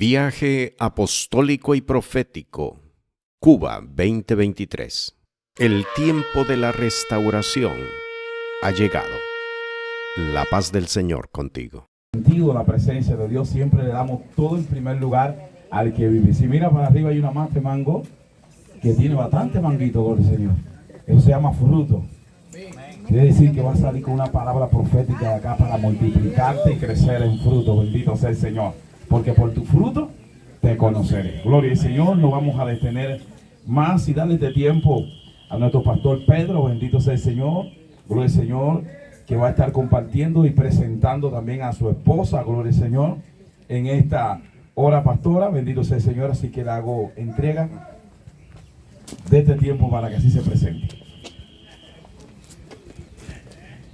Viaje apostólico y profético, Cuba 2023. El tiempo de la restauración ha llegado. La paz del Señor contigo. Sentido la presencia de Dios, siempre le damos todo en primer lugar al que vive. Si mira para arriba hay una mate mango que tiene bastante manguito, gloria al Señor. Eso se llama fruto. Quiere decir que va a salir con una palabra profética de acá para multiplicarte y crecer en fruto. Bendito sea el Señor. Porque por tu fruto te conoceré. Gloria al Señor. No vamos a detener más y darle este tiempo a nuestro pastor Pedro. Bendito sea el Señor. Gloria al Señor. Que va a estar compartiendo y presentando también a su esposa. Gloria al Señor. En esta hora pastora. Bendito sea el Señor. Así que le hago entrega de este tiempo para que así se presente.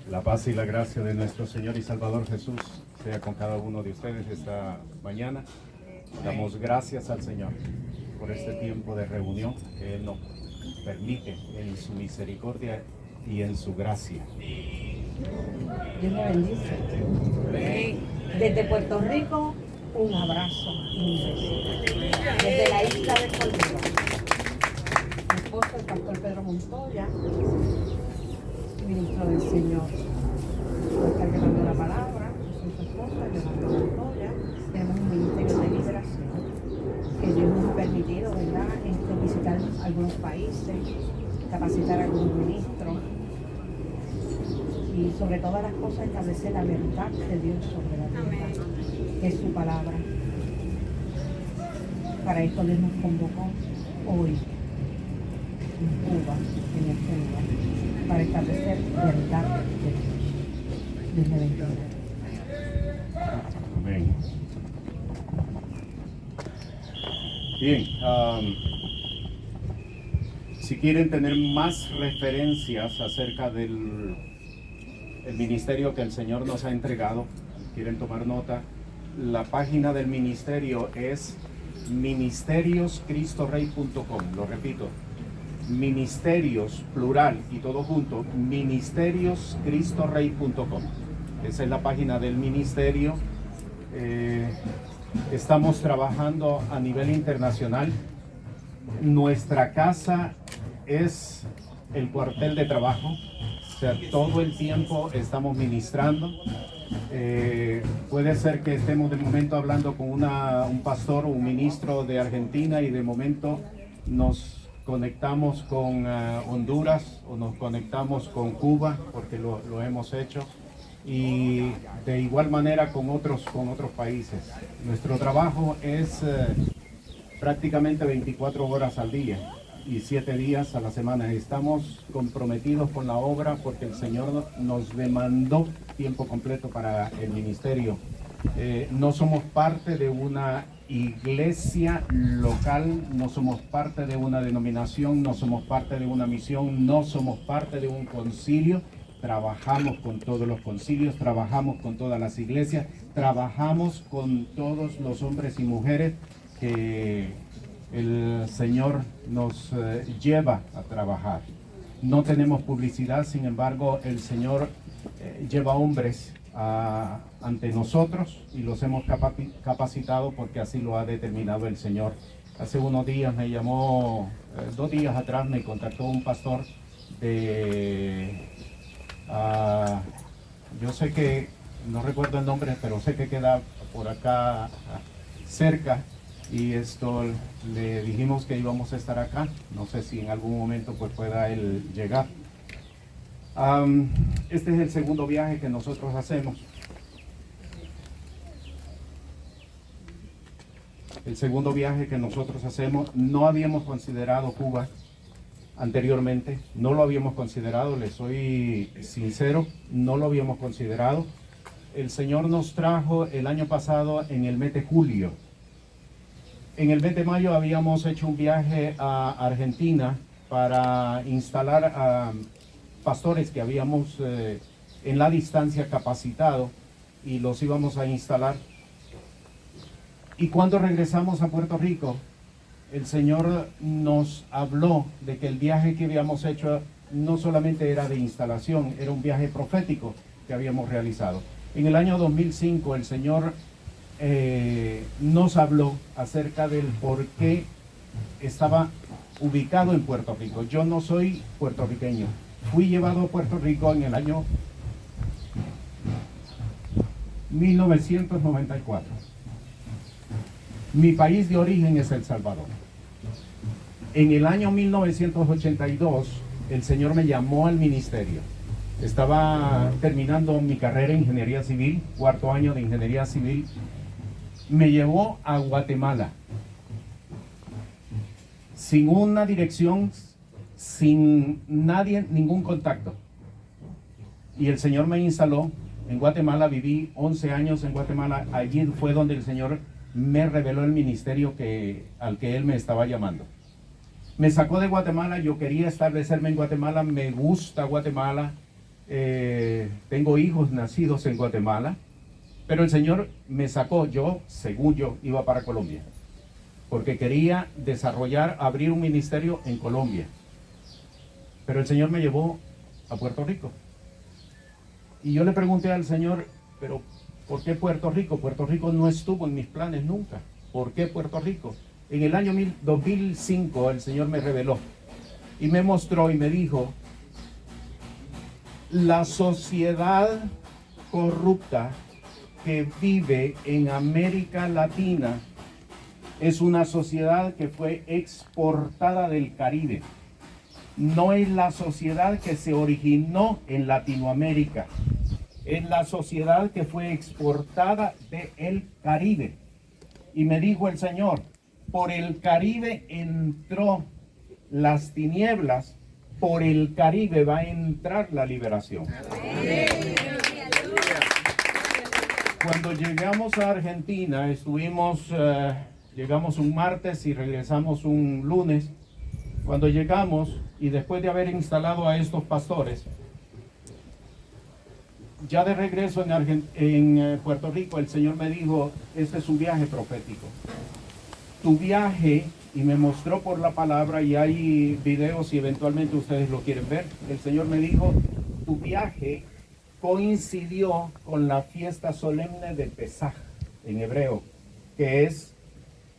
La paz y la gracia de nuestro Señor y Salvador Jesús sea con cada uno de ustedes esta mañana. Damos gracias al Señor por este tiempo de reunión que Él nos permite en su misericordia y en su gracia. Dios me bendice. Desde Puerto Rico, un abrazo y un beso. Desde la isla de Colombia, mi esposo, el pastor Pedro Montoya, ministro del Señor, va a estar llevando la palabra. Yo soy su esposa, Yolanda Montoya. Tenemos un ministerio de liberación que Dios nos ha permitido, ¿verdad?, visitar algunos países, capacitar a algunos ministros y sobre todas las cosas establecer la verdad de Dios sobre la tierra, que es su palabra. Para esto Dios nos convocó hoy en Cuba, en este lugar, para establecer verdad de Dios. Dios me bendiga. Amén. Bien, si quieren tener más referencias acerca del ministerio que el Señor nos ha entregado, quieren tomar nota, la página del ministerio es ministerioscristorey.com. Lo repito, ministerios, plural y todo junto, ministerioscristorey.com. Esa es la página del ministerio. Estamos trabajando a nivel internacional. Nuestra casa es el cuartel de trabajo. O sea, todo el tiempo estamos ministrando. Puede ser que estemos de momento hablando con un pastor o un ministro de Argentina y de momento nos conectamos con Honduras o nos conectamos con Cuba, porque lo hemos hecho, y de igual manera con otros países. Nuestro trabajo es prácticamente 24 horas al día y 7 días a la semana. Estamos comprometidos con la obra porque el Señor nos demandó tiempo completo para el ministerio. No somos parte de una iglesia local, no somos parte de una denominación, no somos parte de una misión, no somos parte de un concilio. Trabajamos con todos los concilios, trabajamos con todas las iglesias, trabajamos con todos los hombres y mujeres que el Señor nos lleva a trabajar. No tenemos publicidad, sin embargo, el Señor lleva hombres ante nosotros y los hemos capacitado porque así lo ha determinado el Señor. Hace unos días me llamó, 2 días atrás me contactó un pastor de... yo sé que, no recuerdo el nombre, pero sé que queda por acá cerca, y le dijimos que íbamos a estar acá. No sé si en algún momento pues pueda él llegar. Este es el segundo viaje que nosotros hacemos. El segundo viaje que nosotros hacemos. No habíamos considerado Cuba anteriormente, no lo habíamos considerado, les soy sincero, no lo habíamos considerado. El Señor nos trajo el año pasado en el mes de julio. En el mes de mayo habíamos hecho un viaje a Argentina para instalar a pastores que habíamos en la distancia capacitado y los íbamos a instalar. Y cuando regresamos a Puerto Rico, el Señor nos habló de que el viaje que habíamos hecho no solamente era de instalación, era un viaje profético que habíamos realizado. En el año 2005 el Señor nos habló acerca del por qué estaba ubicado en Puerto Rico. Yo no soy puertorriqueño. Fui llevado a Puerto Rico en el año 1994. Mi país de origen es El Salvador. En el año 1982, el Señor me llamó al ministerio. Estaba terminando mi carrera en Ingeniería Civil, cuarto año de Ingeniería Civil. Me llevó a Guatemala, sin una dirección, sin nadie, ningún contacto. Y el Señor me instaló en Guatemala. Viví 11 años en Guatemala. Allí fue donde el Señor me reveló el ministerio al que Él me estaba llamando. Me sacó de Guatemala. Yo quería establecerme en Guatemala. Me gusta Guatemala. Tengo hijos nacidos en Guatemala. Pero el Señor me sacó. Yo, según yo, iba para Colombia, porque quería abrir un ministerio en Colombia. Pero el Señor me llevó a Puerto Rico. Y yo le pregunté al Señor, pero ¿por qué Puerto Rico? Puerto Rico no estuvo en mis planes nunca. ¿Por qué Puerto Rico? En el año 2005 el Señor me reveló y me mostró y me dijo: la sociedad corrupta que vive en América Latina es una sociedad que fue exportada del Caribe. No es la sociedad que se originó en Latinoamérica. Es la sociedad que fue exportada del Caribe. Y me dijo el Señor: por el Caribe entró las tinieblas, por el Caribe va a entrar la liberación. Cuando llegamos a Argentina, llegamos un martes y regresamos un lunes. Cuando llegamos, y después de haber instalado a estos pastores, ya de regreso en Puerto Rico, el Señor me dijo: este es un viaje profético. Tu viaje, y me mostró por la palabra, y hay videos si eventualmente ustedes lo quieren ver. El Señor me dijo: tu viaje coincidió con la fiesta solemne de Pesaj, en hebreo, que es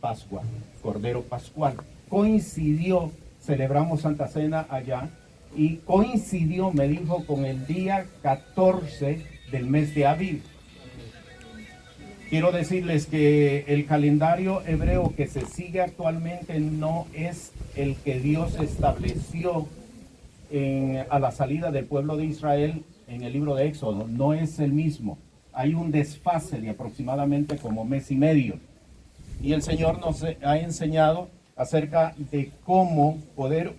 Pascua, Cordero Pascual. Coincidió, celebramos Santa Cena allá, y coincidió, me dijo, con el día 14 del mes de Aviv. Quiero decirles que el calendario hebreo que se sigue actualmente no es el que Dios estableció a la salida del pueblo de Israel en el libro de Éxodo. No es el mismo. Hay un desfase de aproximadamente como mes y medio. Y el Señor nos ha enseñado acerca de cómo poder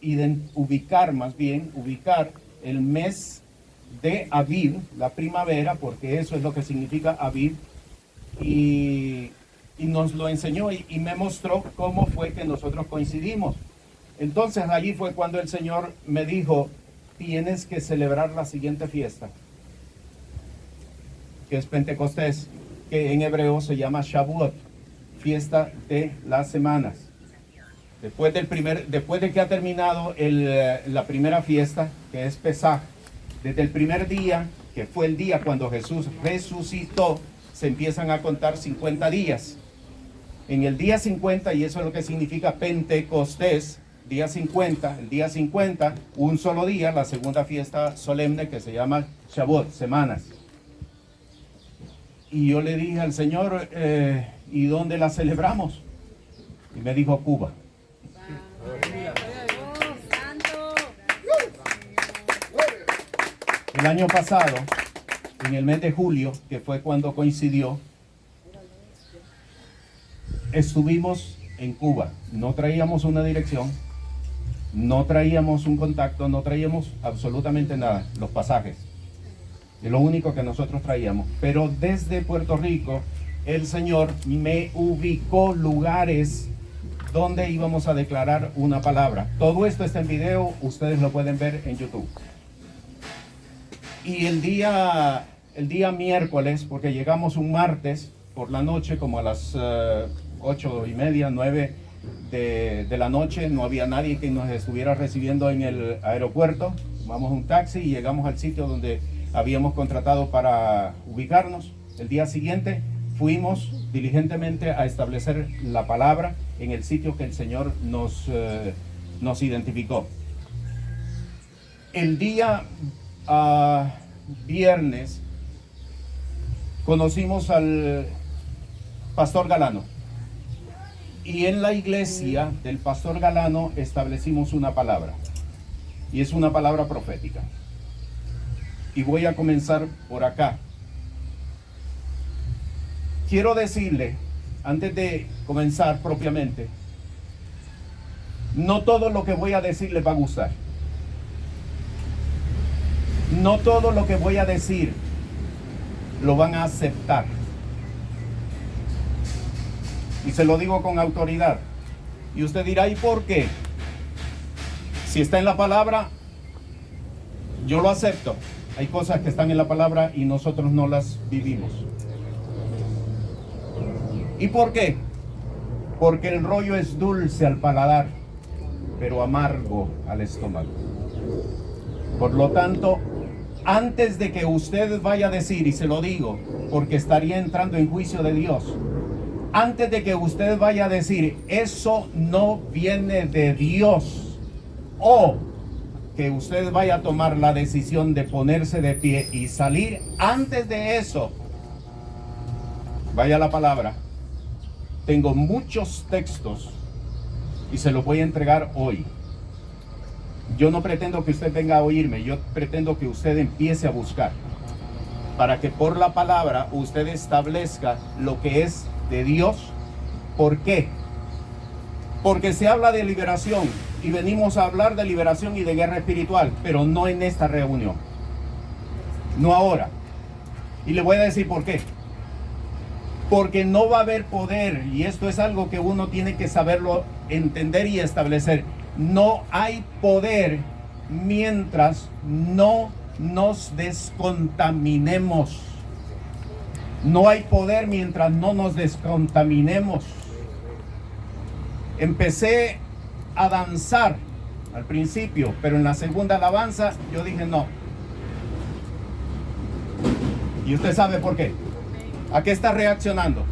ubicar el mes de Aviv, la primavera, porque eso es lo que significa Aviv, y nos lo enseñó y me mostró cómo fue que nosotros coincidimos. Entonces allí fue cuando el Señor me dijo: tienes que celebrar la siguiente fiesta, que es Pentecostés, que en hebreo se llama Shavuot, fiesta de las semanas. Después de que ha terminado la primera fiesta, que es Pesaj, desde el primer día, que fue el día cuando Jesús resucitó, se empiezan a contar 50 días. En el día 50, y eso es lo que significa Pentecostés, día 50, el día 50, un solo día, la segunda fiesta solemne que se llama Shavuot, semanas. Y yo le dije al Señor: ¿y dónde la celebramos? Y me dijo: Cuba. El año pasado, en el mes de julio, que fue cuando coincidió, estuvimos en Cuba. No traíamos una dirección, no traíamos un contacto, no traíamos absolutamente nada, los pasajes. Es lo único que nosotros traíamos. Pero desde Puerto Rico, el Señor me ubicó lugares donde íbamos a declarar una palabra. Todo esto está en video, ustedes lo pueden ver en YouTube. Y el día miércoles, porque llegamos un martes por la noche, como a las 8:30, 9 de la noche, no había nadie que nos estuviera recibiendo en el aeropuerto. Tomamos un taxi y llegamos al sitio donde habíamos contratado para ubicarnos. El día siguiente fuimos diligentemente a establecer la palabra en el sitio que el Señor nos identificó. El día viernes conocimos al pastor Galano, y en la iglesia del pastor Galano establecimos una palabra, y es una palabra profética. Y voy a comenzar por acá. Quiero decirle, antes de comenzar propiamente, no todo lo que voy a decir les va a gustar. No todo lo que voy a decir lo van a aceptar. Y se lo digo con autoridad. Y usted dirá, ¿y por qué? Si está en la palabra, yo lo acepto. Hay cosas que están en la palabra y nosotros no las vivimos. ¿Y por qué? Porque el rollo es dulce al paladar, pero amargo al estómago. Por lo tanto, antes de que usted vaya a decir, y se lo digo, porque estaría entrando en juicio de Dios, antes de que usted vaya a decir, eso no viene de Dios, o que usted vaya a tomar la decisión de ponerse de pie y salir, antes de eso, vaya a la palabra. Tengo muchos textos y se los voy a entregar hoy. Yo no pretendo que usted venga a oírme, yo pretendo que usted empiece a buscar, para que por la palabra usted establezca lo que es de Dios. ¿Por qué? Porque se habla de liberación y venimos a hablar de liberación y de guerra espiritual, pero no en esta reunión, no ahora. Y le voy a decir por qué. Porque no va a haber poder, y esto es algo que uno tiene que saberlo entender y establecer. No hay poder mientras no nos descontaminemos. No hay poder mientras no nos descontaminemos. Empecé a danzar al principio, pero en la segunda alabanza yo dije no. Y usted sabe por qué. ¿A qué estás reaccionando?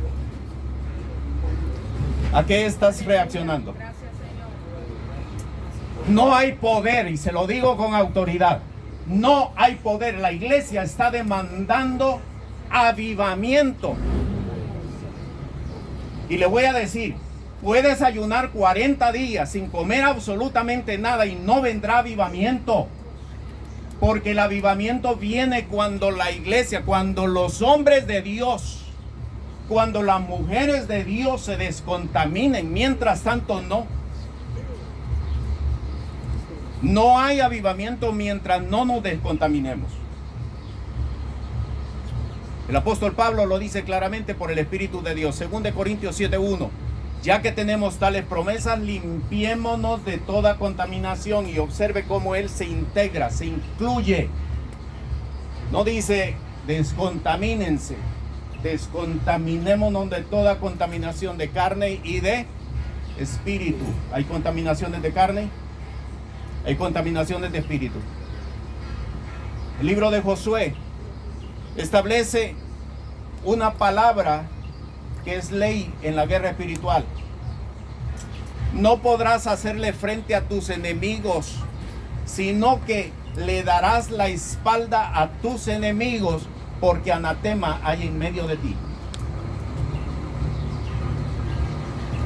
¿A qué estás reaccionando? No hay poder, y se lo digo con autoridad. No hay poder. La iglesia está demandando avivamiento. Y le voy a decir, puedes ayunar 40 días sin comer absolutamente nada y no vendrá avivamiento. Porque el avivamiento viene cuando la iglesia, cuando los hombres de Dios, cuando las mujeres de Dios se descontaminen. Mientras tanto, no. No hay avivamiento mientras no nos descontaminemos. El apóstol Pablo lo dice claramente por el Espíritu de Dios. 2 Corintios 7:1. Ya que tenemos tales promesas, limpiémonos de toda contaminación. Y observe cómo él se integra, se incluye. No dice descontamínense. Descontaminémonos de toda contaminación de carne y de espíritu. ¿Hay contaminaciones de carne? Hay contaminaciones de espíritu. El libro de Josué establece una palabra que es ley en la guerra espiritual. No podrás hacerle frente a tus enemigos, sino que le darás la espalda a tus enemigos, porque anatema hay en medio de ti.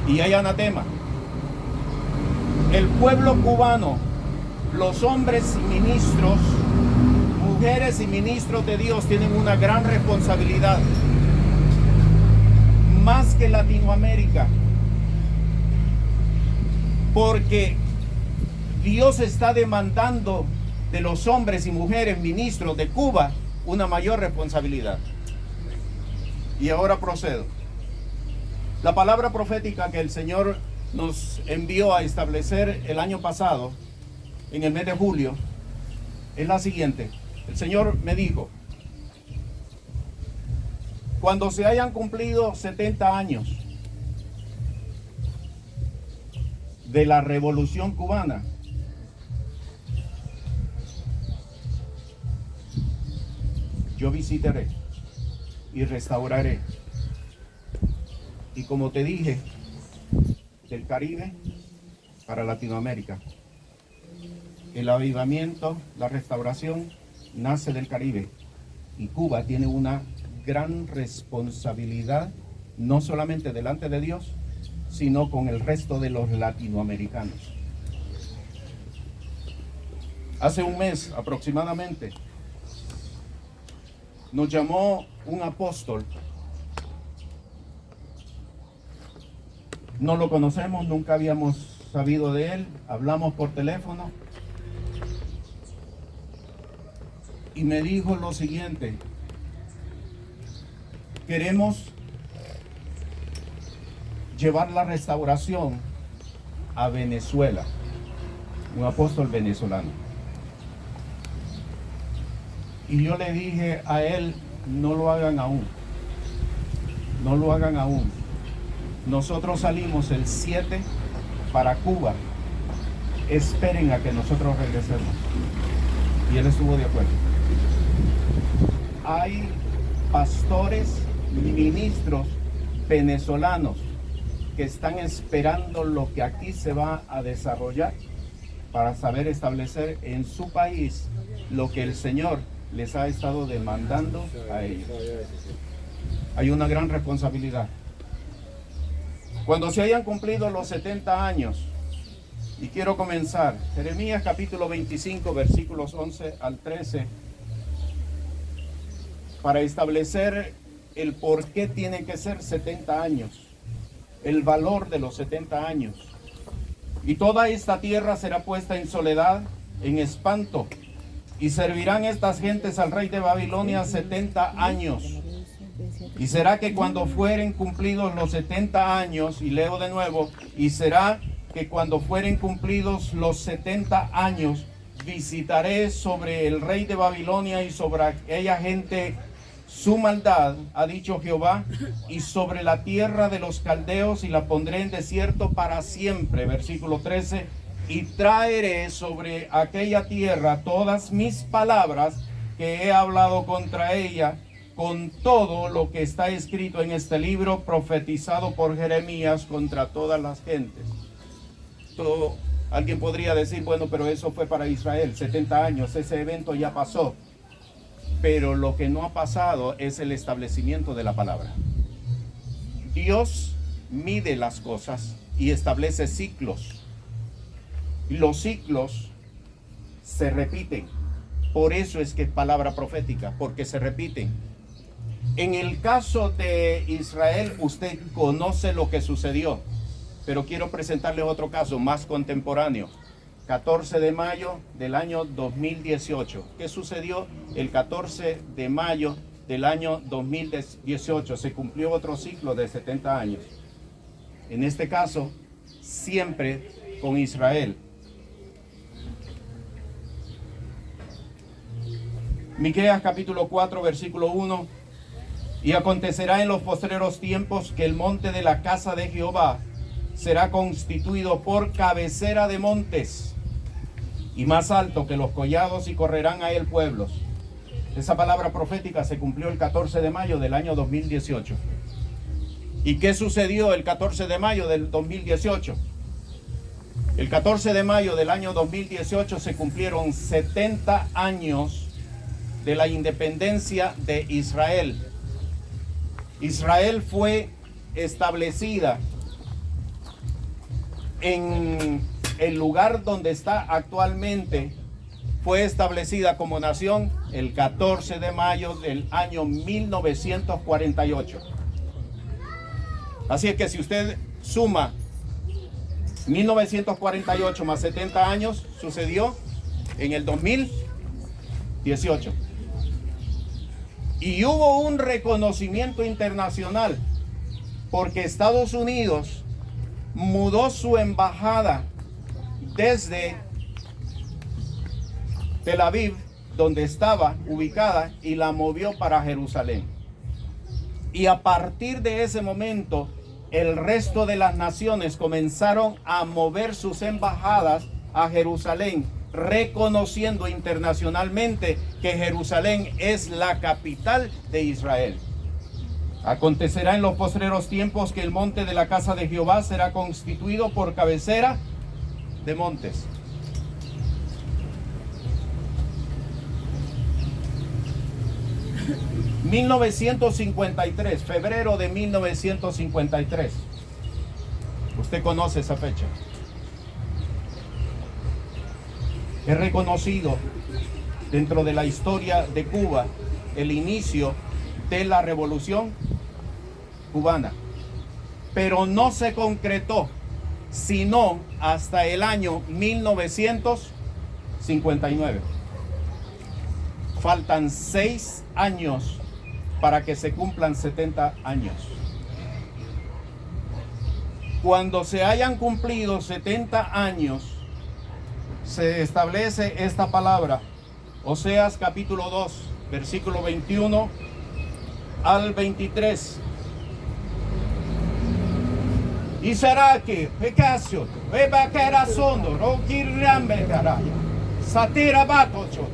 Y hay anatema. El pueblo cubano, los hombres y ministros, mujeres y ministros de Dios tienen una gran responsabilidad. Más que Latinoamérica, porque Dios está demandando de los hombres y mujeres ministros de Cuba una mayor responsabilidad. Y ahora procedo. La palabra profética que el Señor nos envió a establecer el año pasado, en el mes de julio, es la siguiente. El Señor me dijo: cuando se hayan cumplido 70 años de la Revolución Cubana, yo visitaré y restauraré Y como te dije, del Caribe para Latinoamérica. El avivamiento, la restauración nace del Caribe. Y Cuba tiene una gran responsabilidad, no solamente delante de Dios, sino con el resto de los latinoamericanos. Hace un mes aproximadamente, nos llamó un apóstol. No lo conocemos, nunca habíamos sabido de él, hablamos por teléfono y me dijo lo siguiente: queremos llevar la restauración a Venezuela. Un apóstol venezolano. Y yo le dije a él, no lo hagan aún. No lo hagan aún. Nosotros salimos el 7 para Cuba. Esperen a que nosotros regresemos. Y él estuvo de acuerdo. Hay pastores y ministros venezolanos que están esperando lo que aquí se va a desarrollar para saber establecer en su país lo que el Señor les ha estado demandando a ellos. Hay una gran responsabilidad. Cuando se hayan cumplido los 70 años, y quiero comenzar, Jeremías capítulo 25, versículos 11 al 13, para establecer el por qué tienen que ser 70 años, el valor de los 70 años. Y toda esta tierra será puesta en soledad, en espanto, y servirán estas gentes al rey de Babilonia 70 años. Y será que cuando fueren cumplidos los 70 años, y leo de nuevo, y será que cuando fueren cumplidos los 70 años, visitaré sobre el rey de Babilonia y sobre aquella gente su maldad, ha dicho Jehová, y sobre la tierra de los caldeos, y la pondré en desierto para siempre. Versículo 13, y traeré sobre aquella tierra todas mis palabras que he hablado contra ella, con todo lo que está escrito en este libro profetizado por Jeremías contra todas las gentes. Alguien podría decir, bueno, pero eso fue para Israel, 70 años, ese evento ya pasó. Pero lo que no ha pasado es el establecimiento de la palabra. Dios mide las cosas y establece ciclos. Los ciclos se repiten. Por eso es que es palabra profética, porque se repiten. En el caso de Israel, usted conoce lo que sucedió, pero quiero presentarle otro caso más contemporáneo. 14 de mayo del año 2018. ¿Qué sucedió el 14 de mayo del año 2018? Se cumplió otro ciclo de 70 años. En este caso, siempre con Israel. Miqueas capítulo 4, versículo 1. Y acontecerá en los postreros tiempos que el monte de la casa de Jehová será constituido por cabecera de montes y más alto que los collados, y correrán a él pueblos. Esa palabra profética se cumplió el 14 de mayo del año 2018. ¿Y qué sucedió el 14 de mayo del 2018? El 14 de mayo del año 2018 se cumplieron 70 años de la independencia de Israel. Israel fue establecida en el lugar donde está actualmente. Fue establecida como nación el 14 de mayo del año 1948. Así es que si usted suma 1948 más 70 años, sucedió en el 2018. Y hubo un reconocimiento internacional porque Estados Unidos mudó su embajada desde Tel Aviv, donde estaba ubicada, y la movió para Jerusalén. Y a partir de ese momento, el resto de las naciones comenzaron a mover sus embajadas a Jerusalén, reconociendo internacionalmente que Jerusalén es la capital de Israel. Acontecerá en los postreros tiempos que el monte de la casa de Jehová será constituido por cabecera de montes. ...1953... febrero de 1953... usted conoce esa fecha. Es reconocido dentro de la historia de Cuba el inicio de la revolución cubana, pero no se concretó sino hasta el año 1959. Faltan 6 años para que se cumplan 70 años. Cuando se hayan cumplido 70 años, se establece esta palabra, Oseas capítulo 2, versículo 21 al 23. Y será que Pecasio, Bebaquera Sondo, Roquirrambe Caraya, Satira Batocho,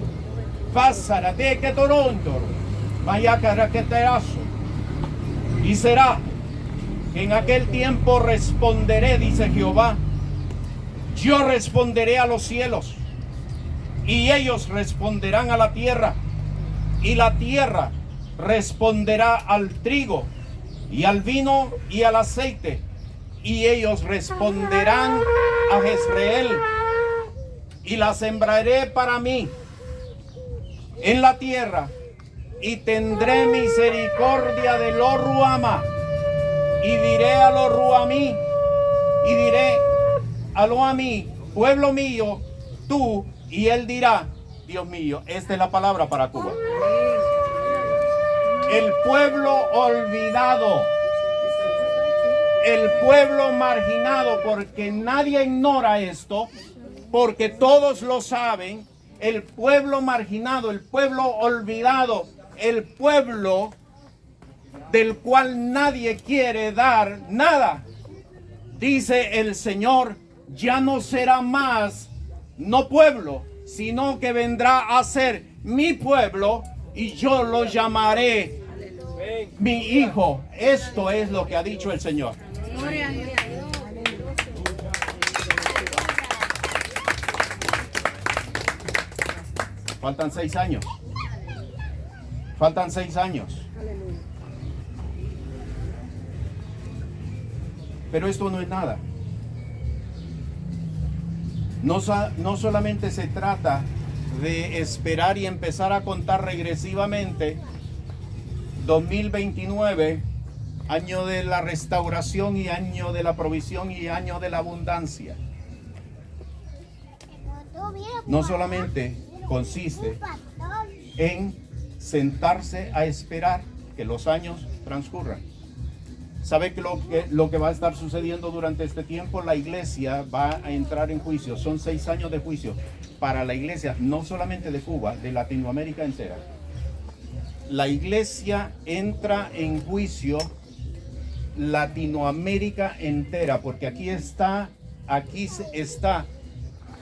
Fásara de que Toronto, Mayacara que Terazo. Y será que en aquel tiempo responderé, dice Jehová, yo responderé a los cielos, y ellos responderán a la tierra, y la tierra responderá al trigo, y al vino, y al aceite, y ellos responderán a Jezreel, y la sembraré para mí en la tierra, y tendré misericordia de lo Ruama, y diré a lo Ruamí, y diré a lo a mí, pueblo mío, tú, y él dirá, Dios mío. Esta es la palabra para Cuba. El pueblo olvidado, el pueblo marginado, porque nadie ignora esto, porque todos lo saben. El pueblo marginado, el pueblo olvidado, el pueblo del cual nadie quiere dar nada. Dice el Señor, ya no será más, no pueblo, sino que vendrá a ser mi pueblo, y yo lo llamaré mi hijo. Esto es lo que ha dicho el Señor. Faltan 6 años. Faltan 6 años. Pero esto no es nada. No solamente se trata de esperar y empezar a contar regresivamente 2029, año de la restauración y año de la provisión y año de la abundancia. No solamente consiste en sentarse a esperar que los años transcurran. ¿Sabe que lo que va a estar sucediendo durante este tiempo? La iglesia va a entrar en juicio. Son 6 años de juicio para la iglesia, no solamente de Cuba, de Latinoamérica entera. La iglesia entra en juicio Latinoamérica entera, porque aquí está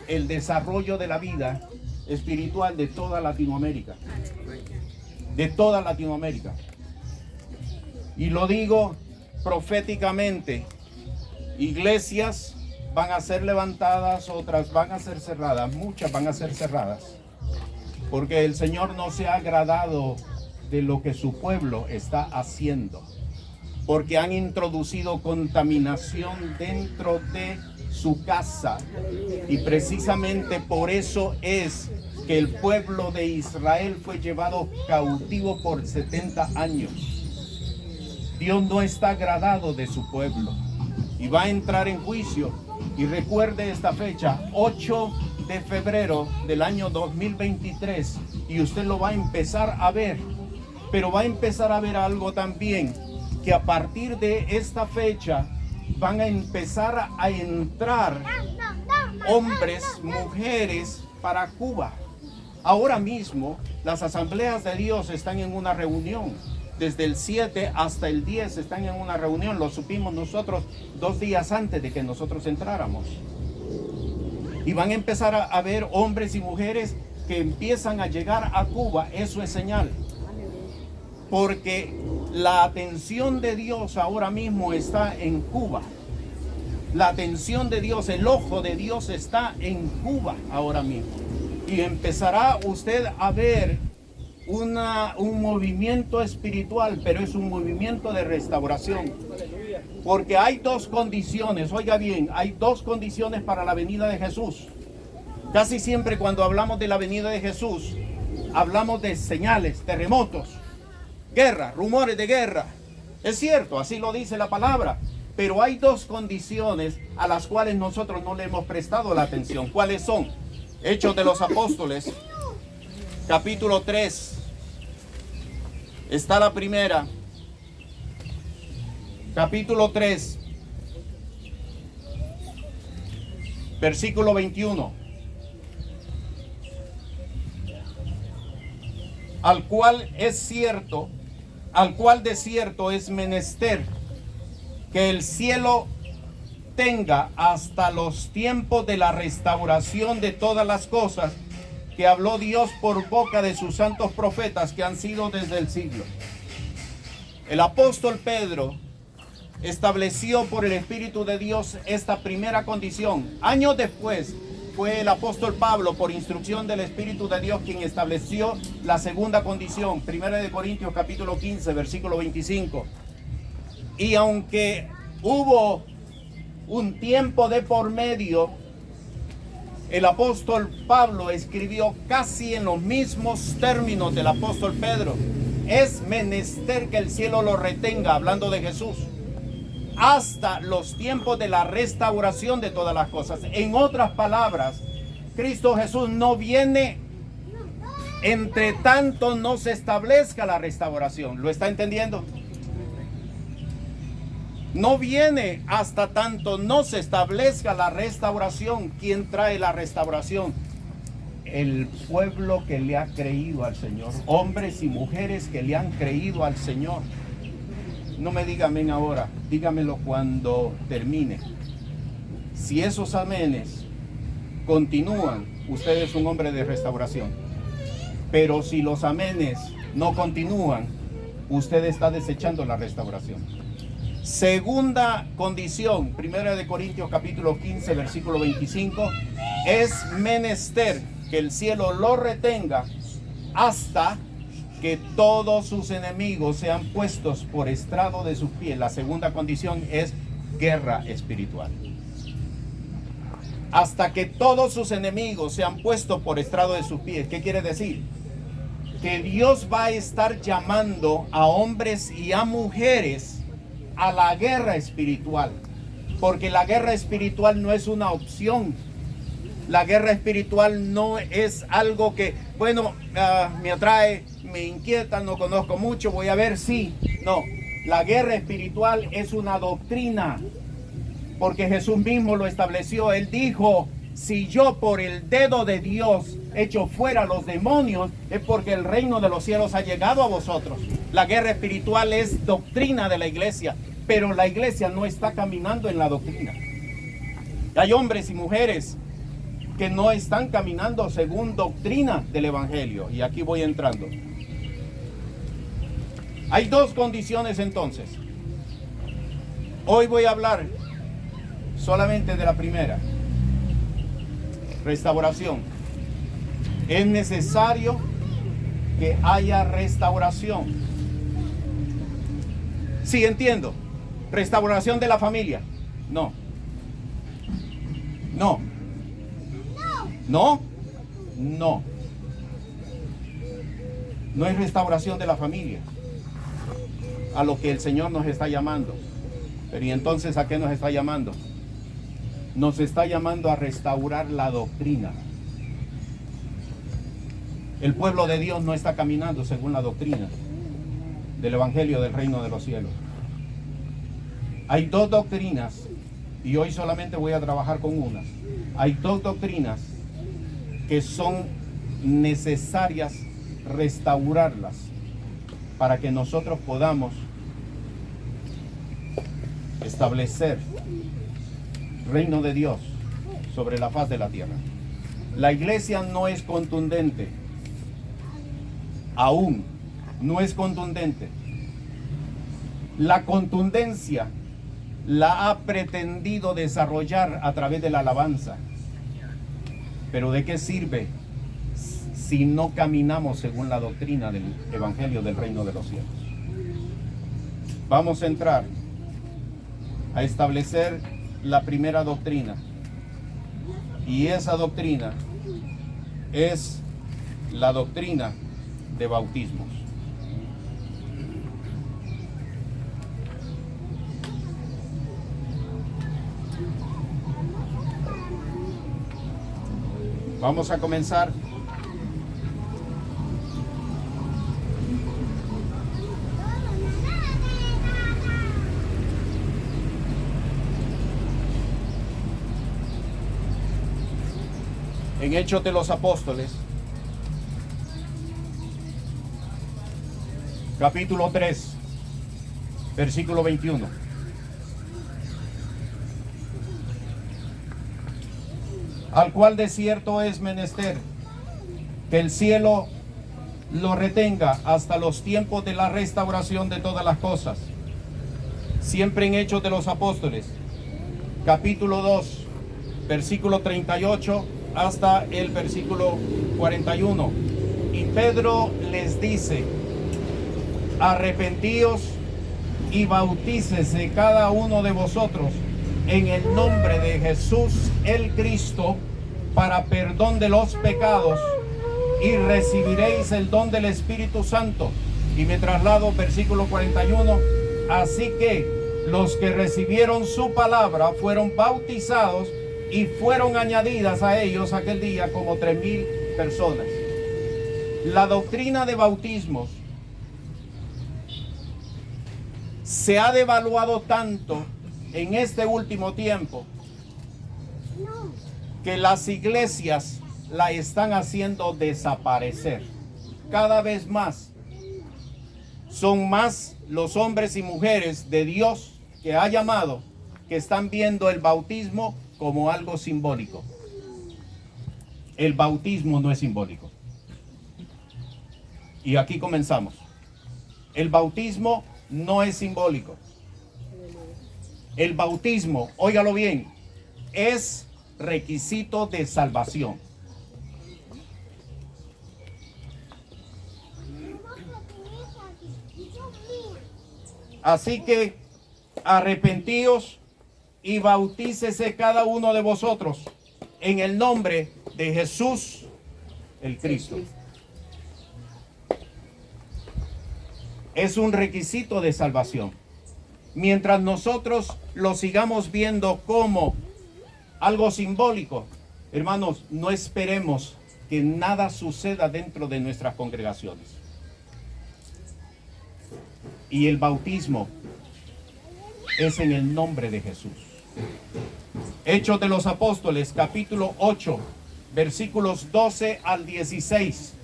el desarrollo de la vida espiritual de toda Latinoamérica. De toda Latinoamérica. Y lo digo proféticamente, iglesias van a ser levantadas, otras van a ser cerradas, muchas van a ser cerradas, porque el Señor no se ha agradado de lo que su pueblo está haciendo, porque han introducido contaminación dentro de su casa, y precisamente por eso es que el pueblo de Israel fue llevado cautivo por 70 años. Dios no está agradado de su pueblo y va a entrar en juicio. Y recuerde esta fecha, 8 de febrero del año 2023, y usted lo va a empezar a ver. Pero va a empezar a ver algo también, que a partir de esta fecha van a empezar a entrar hombres, mujeres para Cuba. Ahora mismo las asambleas de Dios están en una reunión. Desde el 7 hasta el 10 están en una reunión. Lo supimos nosotros 2 días antes de que nosotros entráramos. Y van a empezar a ver hombres y mujeres que empiezan a llegar a Cuba. Eso es señal. Porque la atención de Dios ahora mismo está en Cuba. La atención de Dios, el ojo de Dios está en Cuba ahora mismo. Y empezará usted a ver un movimiento espiritual, pero es un movimiento de restauración. Porque hay dos condiciones, oiga bien, hay dos condiciones para la venida de Jesús. Casi siempre cuando hablamos de la venida de Jesús, hablamos de señales, terremotos, guerra, rumores de guerra. Es cierto, así lo dice la palabra. Pero hay dos condiciones a las cuales nosotros no le hemos prestado la atención. ¿Cuáles son? Hechos de los Apóstoles, capítulo 3. Está la primera. Capítulo 3, versículo 21. Al cual de cierto es menester que el cielo tenga hasta los tiempos de la restauración de todas las cosas que habló Dios por boca de sus santos profetas que han sido desde el siglo. El apóstol Pedro estableció por el Espíritu de Dios esta primera condición. Años después fue el apóstol Pablo, por instrucción del Espíritu de Dios, quien estableció la segunda condición. 1 Corintios capítulo 15, versículo 25. Y aunque hubo un tiempo de por medio, el apóstol Pablo escribió casi en los mismos términos del apóstol Pedro. Es menester que el cielo lo retenga, hablando de Jesús, hasta los tiempos de la restauración de todas las cosas. En otras palabras, Cristo Jesús no viene entre tanto no se establezca la restauración. ¿Lo está entendiendo? No viene hasta tanto no se establezca la restauración. ¿Quién trae la restauración? El pueblo que le ha creído al Señor. Hombres y mujeres que le han creído al Señor. No me diga amén ahora, dígamelo cuando termine. Si esos amenes continúan, usted es un hombre de restauración. Pero si los amenes no continúan, usted está desechando la restauración. Segunda condición, 1 Corintios capítulo 15, versículo 25, es menester que el cielo lo retenga hasta que todos sus enemigos sean puestos por estrado de sus pies. La segunda condición es guerra espiritual. Hasta que todos sus enemigos sean puestos por estrado de sus pies. ¿Qué quiere decir? Que Dios va a estar llamando a hombres y a mujeres a la guerra espiritual, porque la guerra espiritual no es una opción. La guerra espiritual no es algo que, bueno, me atrae, me inquieta, no conozco mucho, voy a ver si. No, la guerra espiritual es una doctrina, porque Jesús mismo lo estableció. Él dijo, si yo por el dedo de Dios echo fuera a los demonios, es porque el reino de los cielos ha llegado a vosotros. La guerra espiritual es doctrina de la iglesia, pero la iglesia no está caminando en la doctrina. Hay hombres y mujeres que no están caminando según doctrina del evangelio. Y aquí voy entrando. Hay dos condiciones entonces. Hoy voy a hablar solamente de la primera. Restauración. Es necesario que haya restauración. Sí, entiendo. Restauración de la familia. No. No. No. No. No es restauración de la familia a lo que el Señor nos está llamando. Pero ¿y entonces a qué nos está llamando? Nos está llamando a restaurar la doctrina. El pueblo de Dios no está caminando según la doctrina del evangelio del reino de los cielos. Hay dos doctrinas, y hoy solamente voy a trabajar con una. Hay dos doctrinas que son necesarias restaurarlas para que nosotros podamos establecer reino de Dios sobre la faz de la tierra. La iglesia no es contundente, aún no es contundente. La contundencia la ha pretendido desarrollar a través de la alabanza. Pero ¿de qué sirve si no caminamos según la doctrina del Evangelio del Reino de los Cielos? Vamos a entrar a establecer la primera doctrina. Y esa doctrina es la doctrina de bautismos. Vamos a comenzar. En Hechos de los Apóstoles, capítulo 3, versículo 21. Al cual de cierto es menester que el cielo lo retenga hasta los tiempos de la restauración de todas las cosas. Siempre en Hechos de los Apóstoles, capítulo 2, versículo 38 hasta el versículo 41. Y Pedro les dice: arrepentíos y bautícese cada uno de vosotros en el nombre de Jesús el Cristo para perdón de los pecados, y recibiréis el don del Espíritu Santo. Y me traslado versículo 41. Así que los que recibieron su palabra fueron bautizados, y fueron añadidas a ellos aquel día como 3,000 personas. La doctrina de bautismos se ha devaluado tanto en este último tiempo que las iglesias la están haciendo desaparecer. Cada vez más son más los hombres y mujeres de Dios que ha llamado, que están viendo el bautismo como algo simbólico. El bautismo no es simbólico. Y aquí comenzamos. El bautismo no es simbólico. El bautismo, óigalo bien, es requisito de salvación. Así que arrepentíos y bautícese cada uno de vosotros en el nombre de Jesús el Cristo. Es un requisito de salvación. Mientras nosotros lo sigamos viendo como algo simbólico, hermanos, no esperemos que nada suceda dentro de nuestras congregaciones. Y el bautismo es en el nombre de Jesús. Hechos de los Apóstoles, capítulo 8, versículos 12 al 16.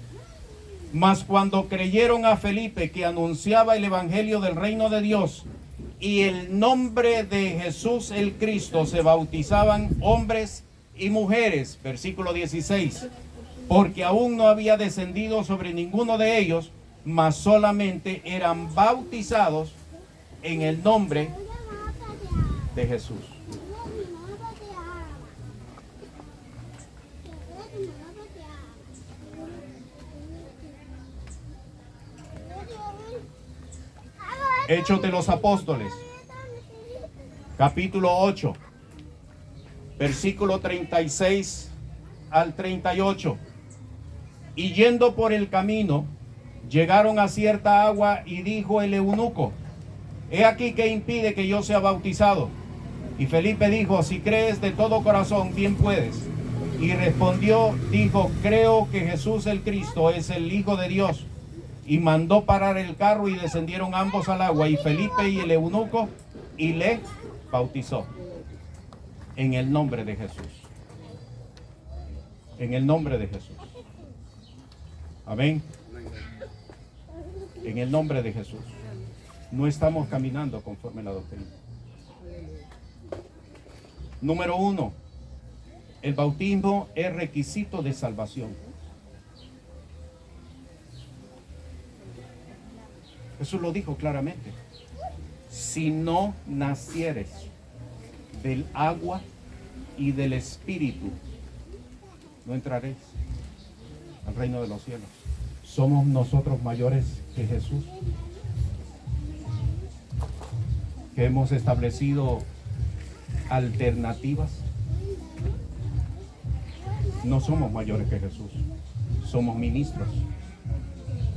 Mas cuando creyeron a Felipe, que anunciaba el evangelio del reino de Dios, y el nombre de Jesús el Cristo, se bautizaban hombres y mujeres. Versículo 16. Porque aún no había descendido sobre ninguno de ellos, mas solamente eran bautizados en el nombre de Jesús. Hechos de los Apóstoles, capítulo 8, versículo 36 al 38. Y yendo por el camino, llegaron a cierta agua, y dijo el eunuco: he aquí que impide que yo sea bautizado. Y Felipe dijo: si crees de todo corazón, bien puedes. Y respondió, dijo: creo que Jesús el Cristo es el Hijo de Dios. Y mandó parar el carro, y descendieron ambos al agua, y Felipe y el eunuco, y le bautizó en el nombre de Jesús. En el nombre de Jesús. Amén. En el nombre de Jesús. No estamos caminando conforme a la doctrina. Número 1. El bautismo es requisito de salvación. Jesús lo dijo claramente. si no nacieres del agua y del Espíritu, no entraréis al reino de los cielos. ¿Somos nosotros mayores que Jesús? Que hemos establecido alternativas. No somos mayores que Jesús. Somos ministros.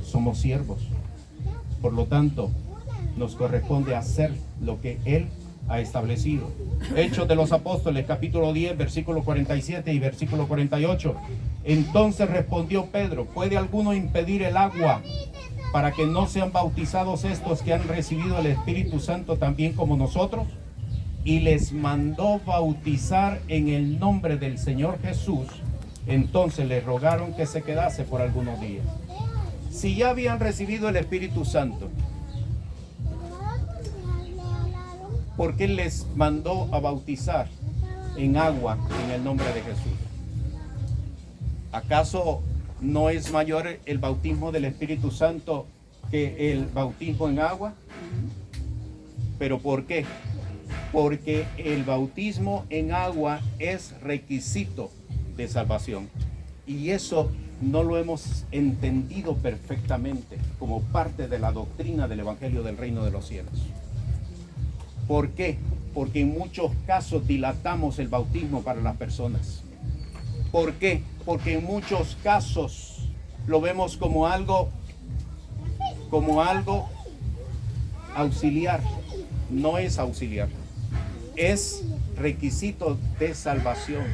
Somos siervos. Por lo tanto, nos corresponde hacer lo que Él ha establecido. Hechos de los Apóstoles, capítulo 10, versículo 47 y versículo 48. Entonces respondió Pedro: ¿puede alguno impedir el agua para que no sean bautizados estos que han recibido el Espíritu Santo también como nosotros? Y les mandó bautizar en el nombre del Señor Jesús. Entonces les rogaron que se quedase por algunos días. Si ya habían recibido el Espíritu Santo, ¿por qué les mandó a bautizar en agua en el nombre de Jesús? ¿Acaso no es mayor el bautismo del Espíritu Santo que el bautismo en agua? ¿Pero por qué? Porque el bautismo en agua es requisito de salvación. Y eso no lo hemos entendido perfectamente como parte de la doctrina del Evangelio del Reino de los Cielos. ¿Por qué? Porque en muchos casos dilatamos el bautismo para las personas. ¿Por qué? Porque en muchos casos lo vemos como algo auxiliar. No es auxiliar, es requisito de salvación.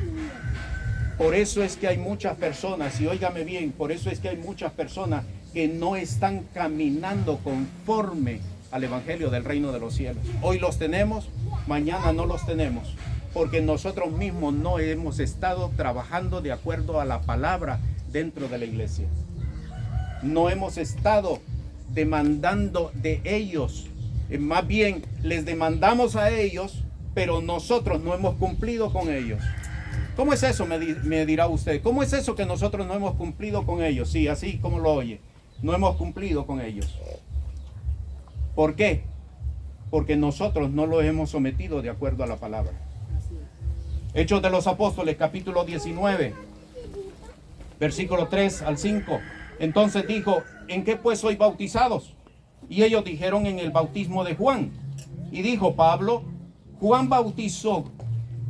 Por eso es que hay muchas personas, y óigame bien, por eso es que hay muchas personas que no están caminando conforme al Evangelio del Reino de los Cielos. Hoy los tenemos, mañana no los tenemos, porque nosotros mismos no hemos estado trabajando de acuerdo a la palabra dentro de la iglesia. No hemos estado demandando de ellos, más bien les demandamos a ellos, pero nosotros no hemos cumplido con ellos. ¿Cómo es eso? Me dirá usted. ¿Cómo es eso que nosotros no hemos cumplido con ellos? Sí, así como lo oye. No hemos cumplido con ellos. ¿Por qué? Porque nosotros no los hemos sometido de acuerdo a la palabra. Hechos de los Apóstoles, capítulo 19, versículo 3 al 5. Entonces dijo: ¿en qué pues sois bautizados? Y ellos dijeron: en el bautismo de Juan. Y dijo Pablo: Juan bautizó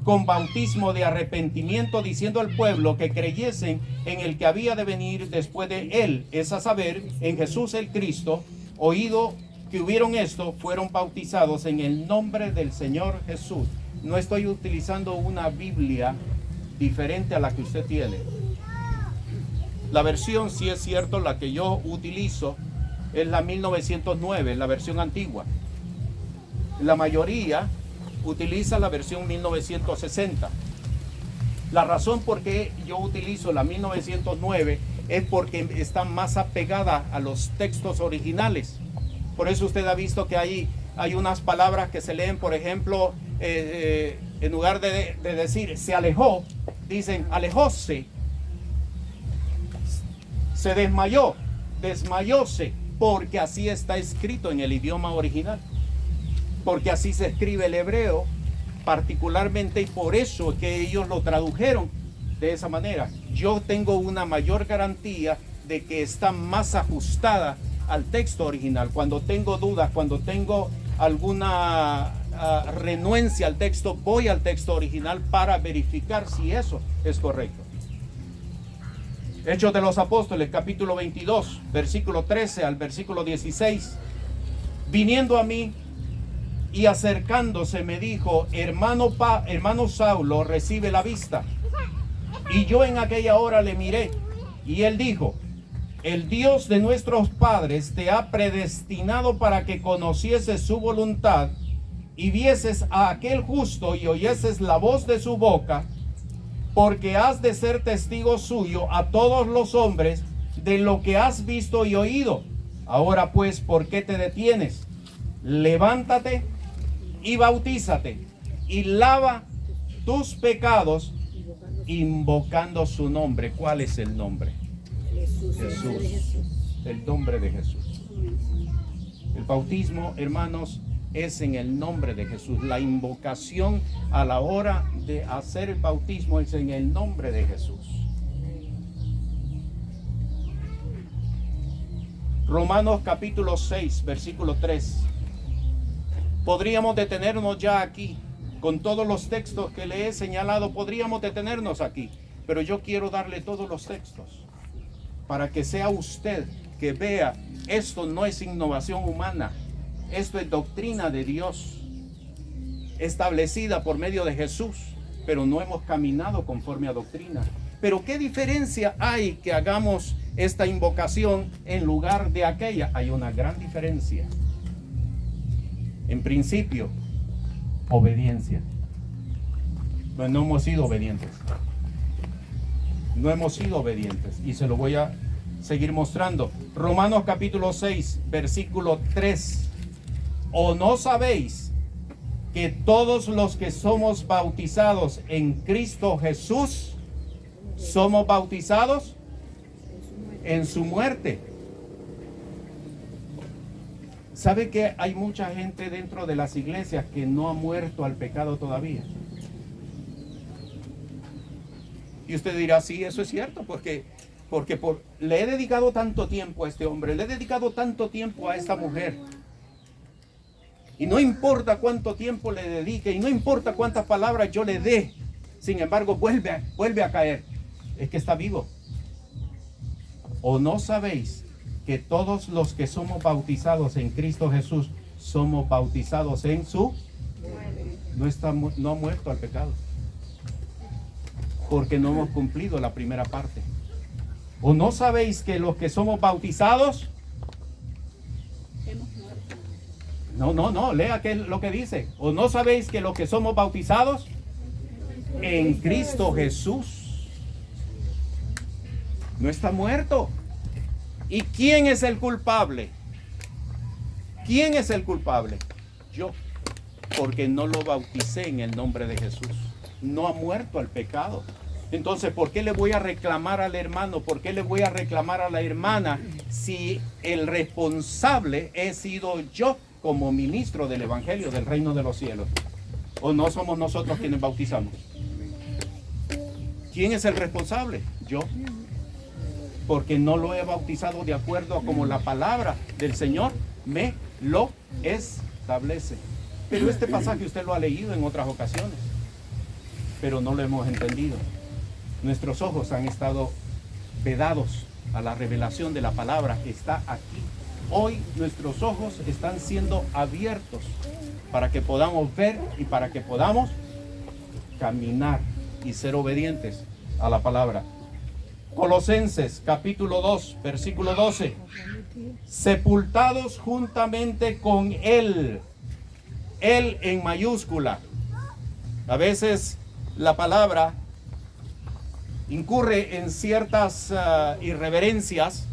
con bautismo de arrepentimiento, diciendo al pueblo que creyesen en el que había de venir después de él, es a saber, en Jesús el Cristo. Oído que hubieron esto, fueron bautizados en el nombre del Señor Jesús. No estoy utilizando una Biblia diferente a la que usted tiene. La versión, sí es cierto, la que yo utilizo es la 1909, la versión antigua. La mayoría utiliza la versión 1960. La razón por qué yo utilizo la 1909 es porque está más apegada a los textos originales. Por eso usted ha visto que hay unas palabras que se leen, por ejemplo, en lugar de decir se alejó, dicen alejóse, se desmayó, desmayóse, porque así está escrito en el idioma original. Porque así se escribe el hebreo particularmente, y por eso es que ellos lo tradujeron de esa manera. Yo tengo una mayor garantía de que está más ajustada al texto original. Cuando tengo dudas, cuando tengo alguna renuencia al texto, voy al texto original para verificar si eso es correcto. Hechos de los Apóstoles, capítulo 22, versículo 13 al versículo 16. Viniendo a mí y acercándose me dijo: hermano Saulo, recibe la vista. Y yo en aquella hora le miré, y él dijo: el Dios de nuestros padres te ha predestinado para que conocieses su voluntad y vieses a aquel justo y oyeses la voz de su boca, porque has de ser testigo suyo a todos los hombres de lo que has visto y oído. Ahora pues, ¿por qué te detienes? Levántate y bautízate y lava tus pecados invocando su nombre. ¿Cuál es el nombre? Jesús. El nombre de Jesús. El bautismo, hermanos, es en el nombre de Jesús. La invocación a la hora de hacer el bautismo es en el nombre de Jesús. Romanos capítulo 6, versículo 3. Podríamos detenernos ya aquí. Con todos los textos que le he señalado, podríamos detenernos aquí. Pero yo quiero darle todos los textos para que sea usted que vea, esto no es innovación humana, esto es doctrina de Dios, establecida por medio de Jesús, pero no hemos caminado conforme a doctrina. Pero ¿qué diferencia hay que hagamos esta invocación en lugar de aquella? Hay una gran diferencia. En principio, obediencia. Pues no hemos sido obedientes. No hemos sido obedientes. Y se lo voy a seguir mostrando. Romanos capítulo 6, versículo 3. ¿O no sabéis que todos los que somos bautizados en Cristo Jesús, somos bautizados en su muerte? ¿Sabe que hay mucha gente dentro de las iglesias que no ha muerto al pecado todavía? Y usted dirá, sí, eso es cierto, porque le he dedicado tanto tiempo a este hombre, le he dedicado tanto tiempo a esta mujer. Y no importa cuánto tiempo le dedique, y no importa cuántas palabras yo le dé, sin embargo vuelve a caer. Es que está vivo. ¿O no sabéis que todos los que somos bautizados en Cristo Jesús somos bautizados en su? No ha muerto al pecado, porque no hemos cumplido la primera parte. ¿O no sabéis que los que somos bautizados? No, lea qué es lo que dice. ¿O no sabéis que los que somos bautizados en Cristo Jesús no está muerto? ¿Y quién es el culpable? ¿Quién es el culpable? Yo, porque no lo bauticé en el nombre de Jesús. No ha muerto al pecado. Entonces, ¿por qué le voy a reclamar al hermano? ¿Por qué le voy a reclamar a la hermana si el responsable he sido yo como ministro del Evangelio del Reino de los Cielos? ¿O no somos nosotros quienes bautizamos? ¿Quién es el responsable? Yo. Porque no lo he bautizado de acuerdo a como la palabra del Señor me lo establece. Pero este pasaje usted lo ha leído en otras ocasiones, pero no lo hemos entendido. Nuestros ojos han estado vedados a la revelación de la palabra que está aquí. Hoy nuestros ojos están siendo abiertos para que podamos ver y para que podamos caminar y ser obedientes a la palabra. Colosenses capítulo 2, versículo 12. Sepultados juntamente con Él. Él en mayúscula. A veces la palabra incurre en ciertas irreverencias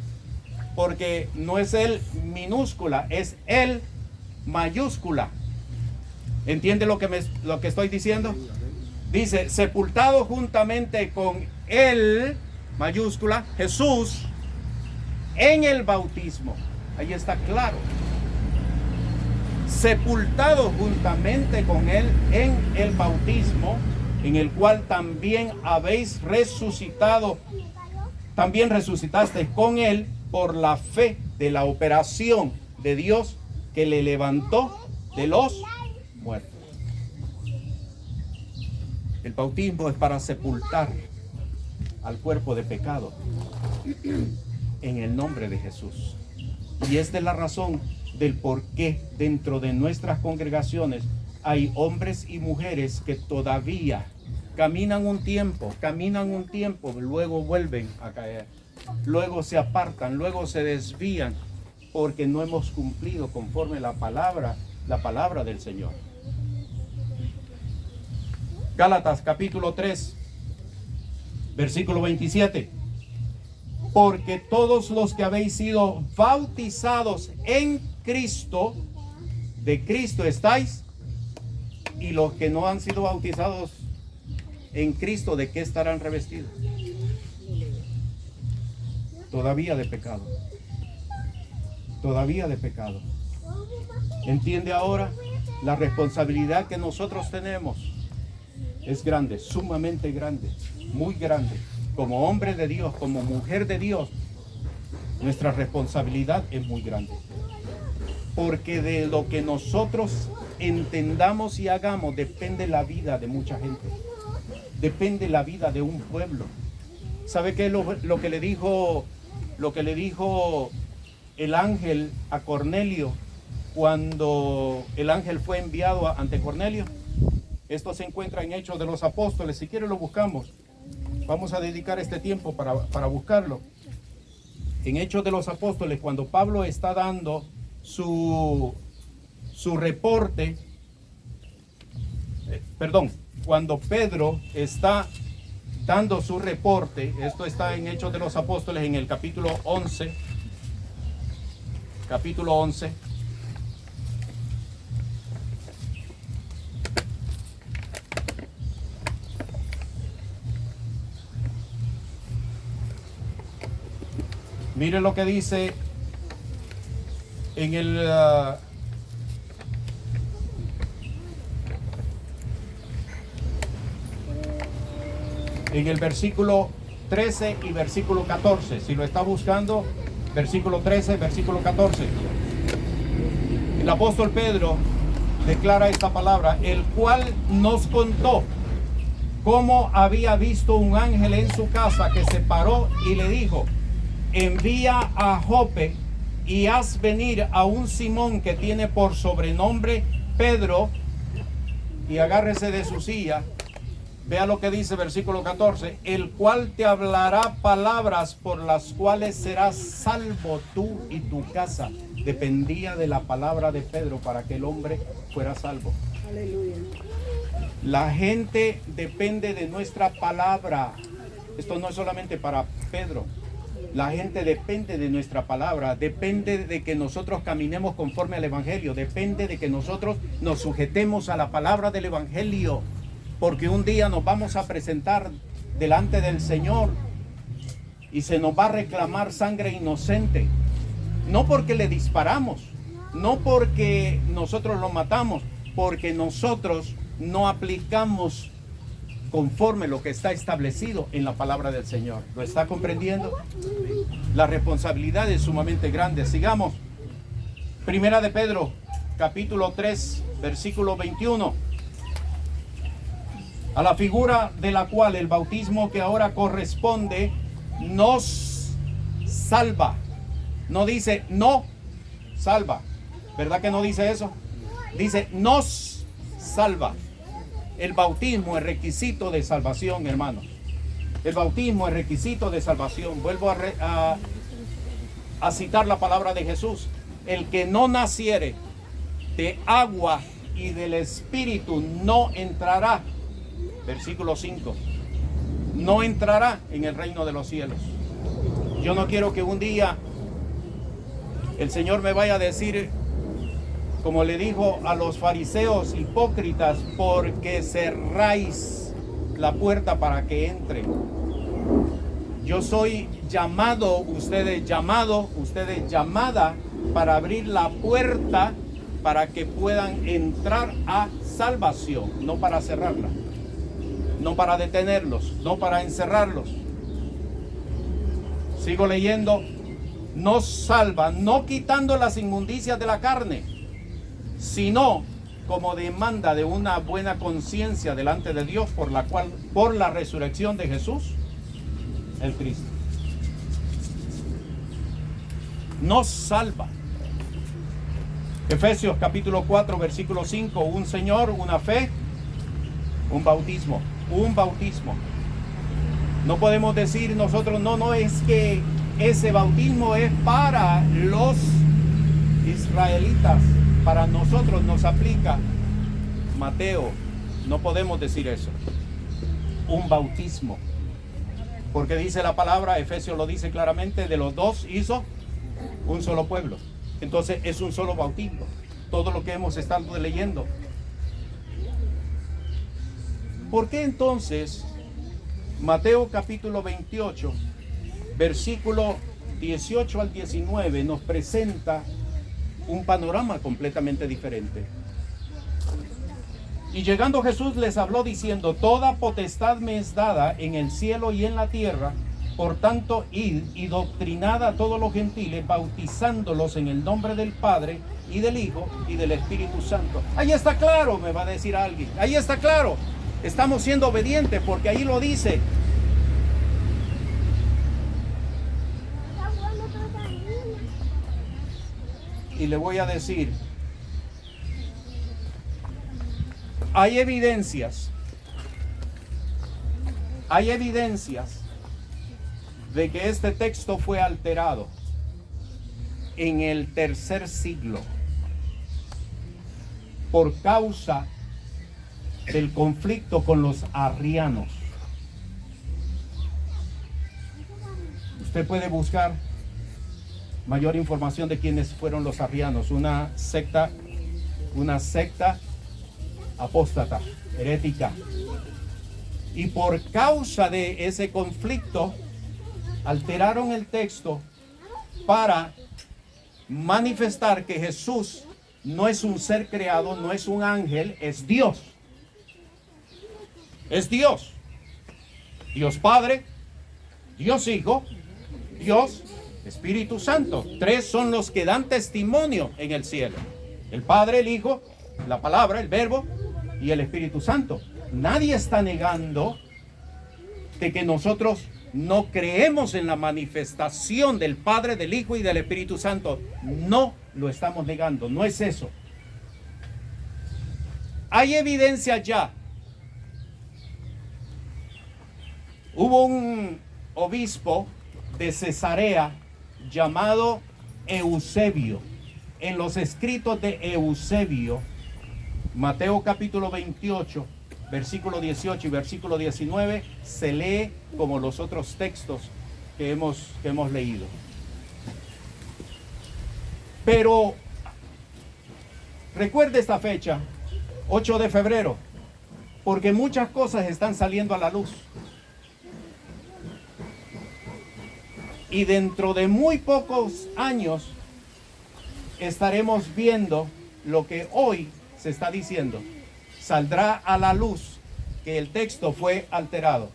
porque no es Él minúscula, es Él mayúscula. ¿Entiende lo que estoy diciendo? Dice, sepultado juntamente con Él, mayúscula, Jesús, en el bautismo. Ahí está claro. Sepultado juntamente con Él en el bautismo, en el cual también habéis resucitado, también resucitaste con Él por la fe de la operación de Dios que le levantó de los muertos. El bautismo es para sepultar al cuerpo de pecado en el nombre de Jesús. Y esta es la razón del por qué dentro de nuestras congregaciones hay hombres y mujeres que todavía caminan un tiempo, luego vuelven a caer, luego se apartan, luego se desvían, porque no hemos cumplido conforme la palabra del Señor. Gálatas capítulo 3, versículo 27. Porque todos los que habéis sido bautizados en Cristo, de Cristo estáis, y los que no han sido bautizados en Cristo, ¿de qué estarán revestidos? Todavía de pecado. Todavía de pecado. ¿Entiende ahora La responsabilidad que nosotros tenemos es grande, sumamente grande, muy grande. Como hombre de Dios, como mujer de Dios, nuestra responsabilidad es muy grande. Porque de lo que nosotros entendamos y hagamos depende la vida de mucha gente. Depende la vida de un pueblo. ¿Sabe qué es lo que le dijo el ángel a Cornelio cuando el ángel fue enviado ante Cornelio? Esto se encuentra en Hechos de los Apóstoles. Si quiere lo buscamos. Vamos a dedicar este tiempo para buscarlo. En Hechos de los Apóstoles, cuando Pablo está dando su reporte, cuando Pedro está dando su reporte, esto está en Hechos de los Apóstoles en el capítulo 11, Mire lo que dice en el versículo 13 y versículo 14. Si lo está buscando, versículo 13, versículo 14. El apóstol Pedro declara esta palabra, el cual nos contó cómo había visto un ángel en su casa que se paró y le dijo, envía a Jope y haz venir a un Simón que tiene por sobrenombre Pedro, y agárrese de su silla. Vea lo que dice versículo 14, el cual te hablará palabras por las cuales serás salvo tú y tu casa. Dependía de la palabra de Pedro para que el hombre fuera salvo. Aleluya. La gente depende de nuestra palabra. Esto no es solamente para Pedro. La gente depende de nuestra palabra, depende de que nosotros caminemos conforme al Evangelio, depende de que nosotros nos sujetemos a la palabra del Evangelio, porque un día nos vamos a presentar delante del Señor y se nos va a reclamar sangre inocente, no porque le disparamos, no porque nosotros lo matamos, porque nosotros no aplicamos conforme lo que está establecido en la palabra del Señor. ¿Lo está comprendiendo? La responsabilidad es sumamente grande. Sigamos. Primera de Pedro, capítulo 3, versículo 21. A la figura de la cual el bautismo que ahora corresponde nos salva. No dice no salva. ¿Verdad que no dice eso? Dice nos salva. El bautismo es requisito de salvación, hermanos. El bautismo es requisito de salvación. Vuelvo a citar la palabra de Jesús. El que no naciere de agua y del Espíritu no entrará. Versículo 5. No entrará en el reino de los cielos. Yo no quiero que un día el Señor me vaya a decir, como le dijo a los fariseos hipócritas, porque cerráis la puerta para que entre. Yo soy llamado, ustedes llamada para abrir la puerta para que puedan entrar a salvación, no para cerrarla, no para detenerlos, no para encerrarlos. Sigo leyendo. Nos salva, no quitando las inmundicias de la carne, sino como demanda de una buena conciencia delante de Dios por la resurrección de Jesús, el Cristo. Nos salva. Efesios capítulo 4, versículo 5, un Señor, una fe, un bautismo. No podemos decir nosotros, no, es que ese bautismo es para los israelitas. Para nosotros nos aplica Mateo. No podemos decir eso. Un bautismo. Porque dice la palabra, Efesios lo dice claramente, de los dos hizo un solo pueblo. Entonces es un solo bautismo. Todo lo que hemos estado leyendo. ¿Por qué entonces Mateo capítulo 28, versículo 18 al 19 nos presenta un panorama completamente diferente? Y llegando Jesús les habló diciendo: toda potestad me es dada en el cielo y en la tierra. Por tanto, id y doctrinad a todos los gentiles, bautizándolos en el nombre del Padre y del Hijo y del Espíritu Santo. Ahí está claro, me va a decir alguien. Ahí está claro. Estamos siendo obedientes porque ahí lo dice. Y le voy a decir, hay evidencias de que este texto fue alterado en el tercer siglo por causa del conflicto con los arrianos. Usted puede buscar mayor información de quiénes fueron los arrianos, una secta apóstata, herética. Y por causa de ese conflicto alteraron el texto para manifestar que Jesús no es un ser creado, no es un ángel, es Dios. Es Dios. Dios Padre, Dios Hijo, Dios Espíritu Santo. Tres son los que dan testimonio en el cielo: el Padre, el Hijo, la palabra, el Verbo y el Espíritu Santo. Nadie está negando de que nosotros no creemos en la manifestación del Padre, del Hijo y del Espíritu Santo. No lo estamos negando, no es eso. Hay evidencia ya. Hubo un obispo de Cesarea llamado Eusebio. En los escritos de Eusebio, Mateo capítulo 28, versículo 18 y versículo 19, se lee como los otros textos que hemos leído. Pero recuerde esta fecha, 8 de febrero, porque muchas cosas están saliendo a la luz. Y dentro de muy pocos años estaremos viendo lo que hoy se está diciendo. Saldrá a la luz que el texto fue alterado.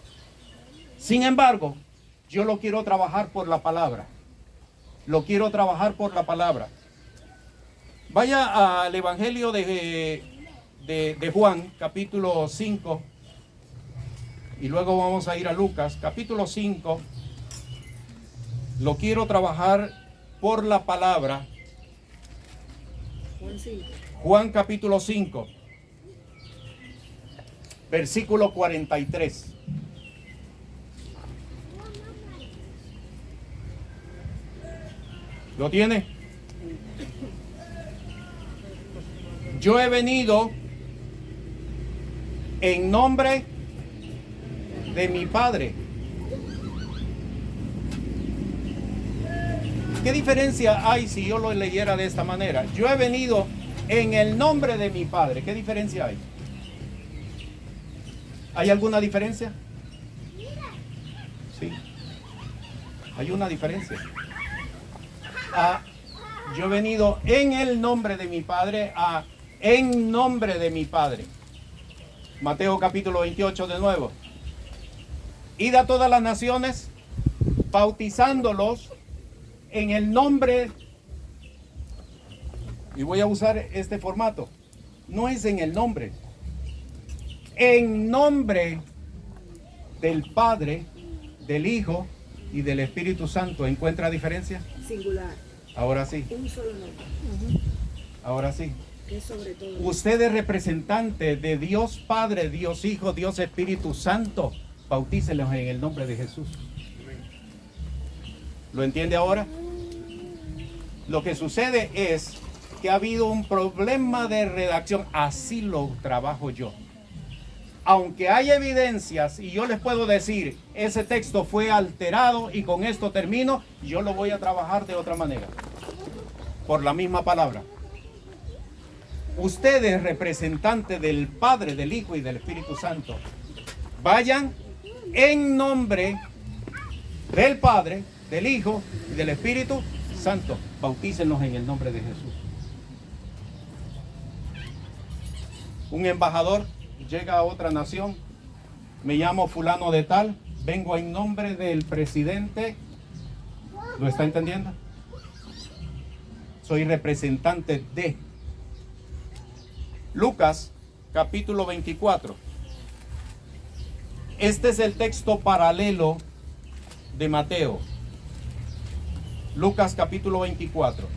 Sin embargo, yo lo quiero trabajar por la palabra. Lo quiero trabajar por la palabra. Vaya al Evangelio de Juan, capítulo 5. Y luego vamos a ir a Lucas, capítulo 5. Lo quiero trabajar por la palabra. Juan capítulo 5, versículo 43. ¿Lo tiene? Yo he venido en nombre de mi Padre. ¿Qué diferencia hay si yo lo leyera de esta manera? Yo he venido en el nombre de mi Padre. ¿Qué diferencia hay? ¿Hay alguna diferencia? Sí. Hay una diferencia. Yo he venido en el nombre de mi Padre, en nombre de mi Padre. Mateo capítulo 28 de nuevo. Id a todas las naciones, bautizándolos en el nombre, y voy a usar este formato, no es en el nombre, en nombre del Padre, del Hijo y del Espíritu Santo. ¿Encuentra diferencia? Singular. Ahora sí. Un solo nombre. Ahora sí. Que es sobre todo. Usted es representante de Dios Padre, Dios Hijo, Dios Espíritu Santo. Bautícelos en el nombre de Jesús. ¿Lo entiende ahora? Lo que sucede es que ha habido un problema de redacción. Así lo trabajo yo. Aunque hay evidencias, y yo les puedo decir, ese texto fue alterado y con esto termino, yo lo voy a trabajar de otra manera. Por la misma palabra. Ustedes, representantes del Padre, del Hijo y del Espíritu Santo, vayan en nombre del Padre, del Hijo y del Espíritu Santo. Bautícenlos en el nombre de Jesús. Un embajador llega a otra nación, me llamo fulano de tal, vengo en nombre del presidente. ¿Lo está entendiendo? Soy representante de. Lucas, capítulo 24. Este es el texto paralelo de Mateo. Lucas, capítulo 24.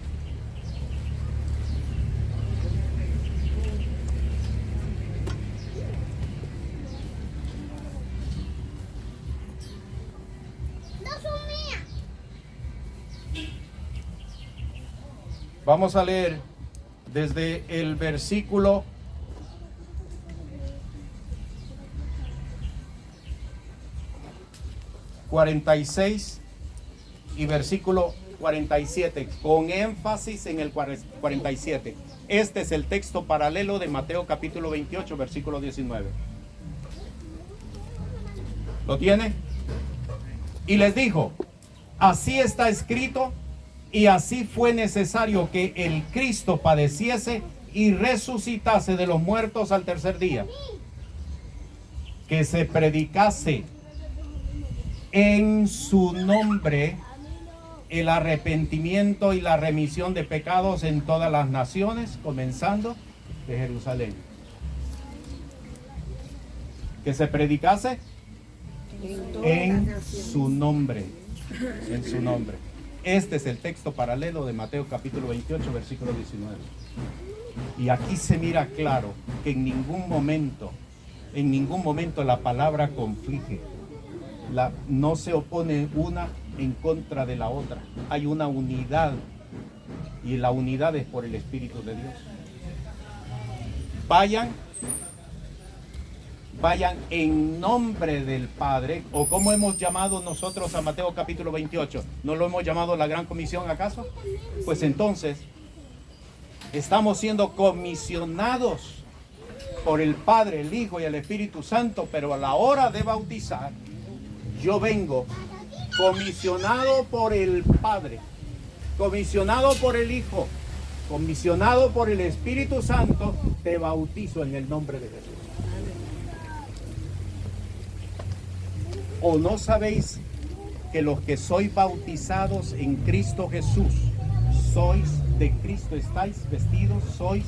Vamos a leer desde el versículo 46 y versículo 47, con énfasis en el 47. Este es el texto paralelo de Mateo capítulo 28, versículo 19. ¿Lo tiene? Y les dijo, así está escrito, y así fue necesario que el Cristo padeciese y resucitase de los muertos al tercer día, que se predicase en su nombre el arrepentimiento y la remisión de pecados en todas las naciones, comenzando de Jerusalén. Que se predicase en su nombre, en su nombre. Este es el texto paralelo de Mateo capítulo 28, versículo 19. Y aquí se mira claro que en ningún momento la palabra conflige. No se opone una en contra de la otra. Hay una unidad, y la unidad es por el Espíritu de Dios. Vayan en nombre del Padre, o como hemos llamado nosotros a Mateo capítulo 28, ¿no lo hemos llamado la Gran Comisión acaso? Pues entonces, estamos siendo comisionados por el Padre, el Hijo y el Espíritu Santo, pero a la hora de bautizar, yo vengo comisionado por el Padre, comisionado por el Hijo, comisionado por el Espíritu Santo, te bautizo en el nombre de Jesús. ¿O no sabéis que los que sois bautizados en Cristo Jesús, sois de Cristo, estáis vestidos, sois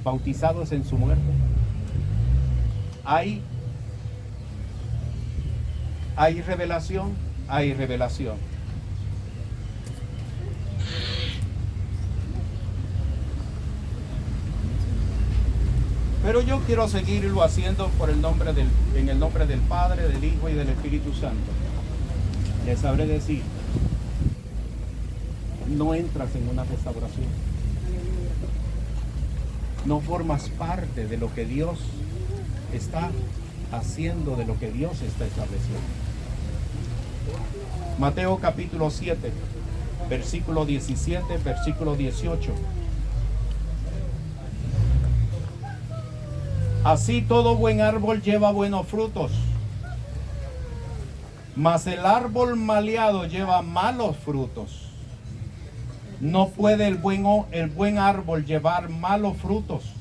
bautizados en su muerte? Hay revelación, hay revelación. Pero yo quiero seguirlo haciendo en el nombre del Padre, del Hijo y del Espíritu Santo. Les sabré decir, no entras en una restauración. No formas parte de lo que Dios está haciendo, de lo que Dios está estableciendo. Mateo capítulo 7, versículo 17, versículo 18. Así todo buen árbol lleva buenos frutos, mas el árbol maleado lleva malos frutos. No puede el buen árbol llevar malos frutos,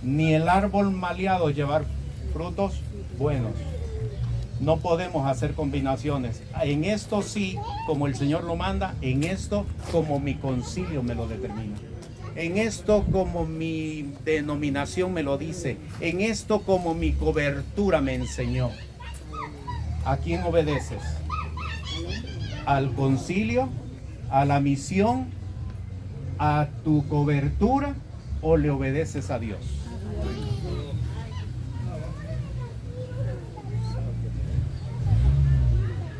ni el árbol maleado llevar frutos buenos. No podemos hacer combinaciones. En esto sí, como el Señor lo manda, en esto como mi concilio me lo determina. En esto como mi denominación me lo dice. En esto como mi cobertura me enseñó. ¿A quién obedeces? ¿Al concilio? ¿A la misión? ¿A tu cobertura? ¿O le obedeces a Dios?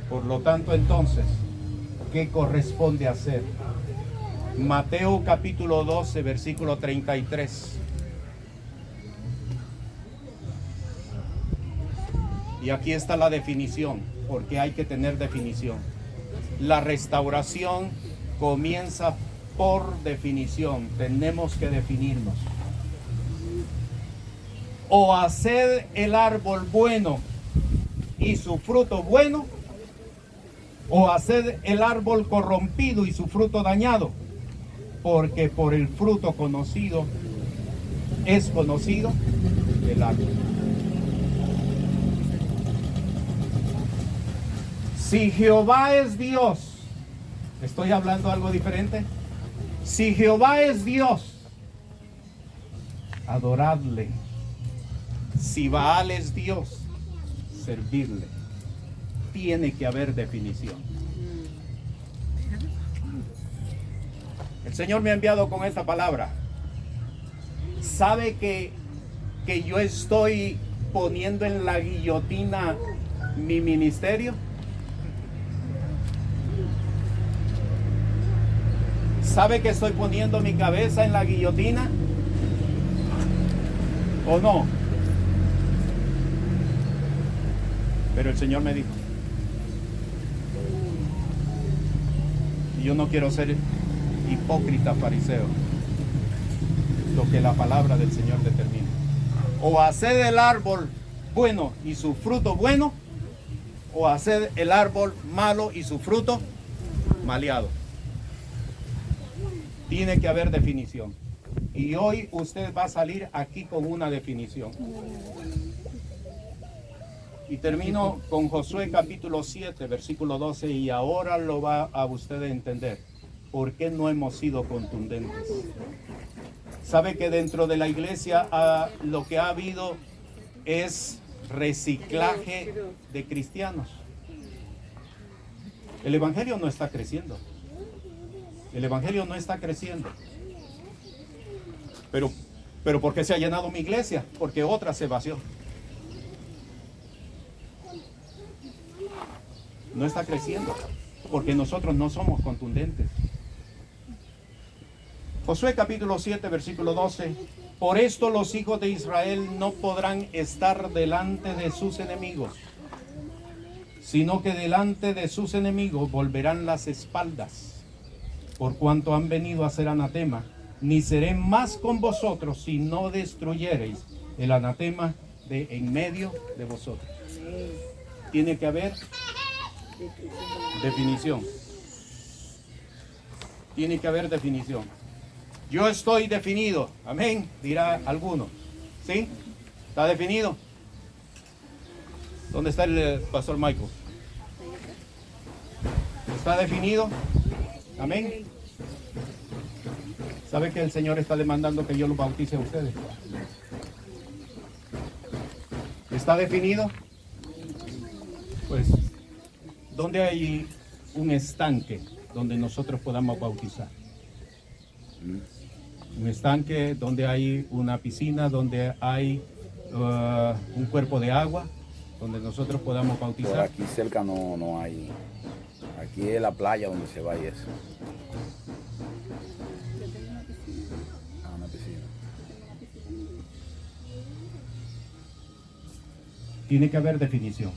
Por lo tanto, entonces, ¿qué corresponde hacer? Mateo capítulo 12, versículo 33. Y aquí está la definición, porque hay que tener definición. La restauración comienza por definición. Tenemos que definirnos. O haced el árbol bueno y su fruto bueno, o haced el árbol corrompido y su fruto dañado, porque por el fruto conocido es conocido el árbol. Si Jehová es Dios, ¿estoy hablando algo diferente? Si Jehová es Dios, adoradle. Si Baal es Dios, servirle. Tiene que haber definición. El Señor me ha enviado con esta palabra. ¿Sabe que yo estoy poniendo en la guillotina mi ministerio? ¿Sabe que estoy poniendo mi cabeza en la guillotina? ¿O no? Pero el Señor me dijo, y yo no quiero ser hipócrita fariseo, lo que la palabra del Señor determina. O haced el árbol bueno y su fruto bueno, o haced el árbol malo y su fruto maleado. Tiene que haber definición. Y hoy usted va a salir aquí con una definición. Y termino con Josué capítulo 7, versículo 12, y ahora lo va a usted entender. ¿Por qué no hemos sido contundentes? Sabe que dentro de la iglesia lo que ha habido es reciclaje de cristianos. El evangelio no está creciendo. El evangelio no está creciendo. Pero ¿por qué se ha llenado mi iglesia? Porque otra se vació. No está creciendo porque nosotros no somos contundentes. Josué capítulo 7, versículo 12. Por esto los hijos de Israel no podrán estar delante de sus enemigos, sino que delante de sus enemigos volverán las espaldas, por cuanto han venido a ser anatema. Ni seré más con vosotros si no destruyereis el anatema de en medio de vosotros. Tiene que haber definición. Tiene que haber definición. Yo estoy definido. Amén, dirá alguno. ¿Sí? ¿Está definido? ¿Dónde está el pastor Michael? ¿Está definido? Amén. ¿Sabe que el Señor está demandando que yo los bautice a ustedes? ¿Está definido? Pues, ¿dónde hay un estanque donde nosotros podamos bautizar? Un estanque donde hay una piscina, donde hay un cuerpo de agua, donde nosotros podamos bautizar. Por aquí cerca no hay. Aquí es la playa donde se va y eso. Una piscina. Tiene que haber definición.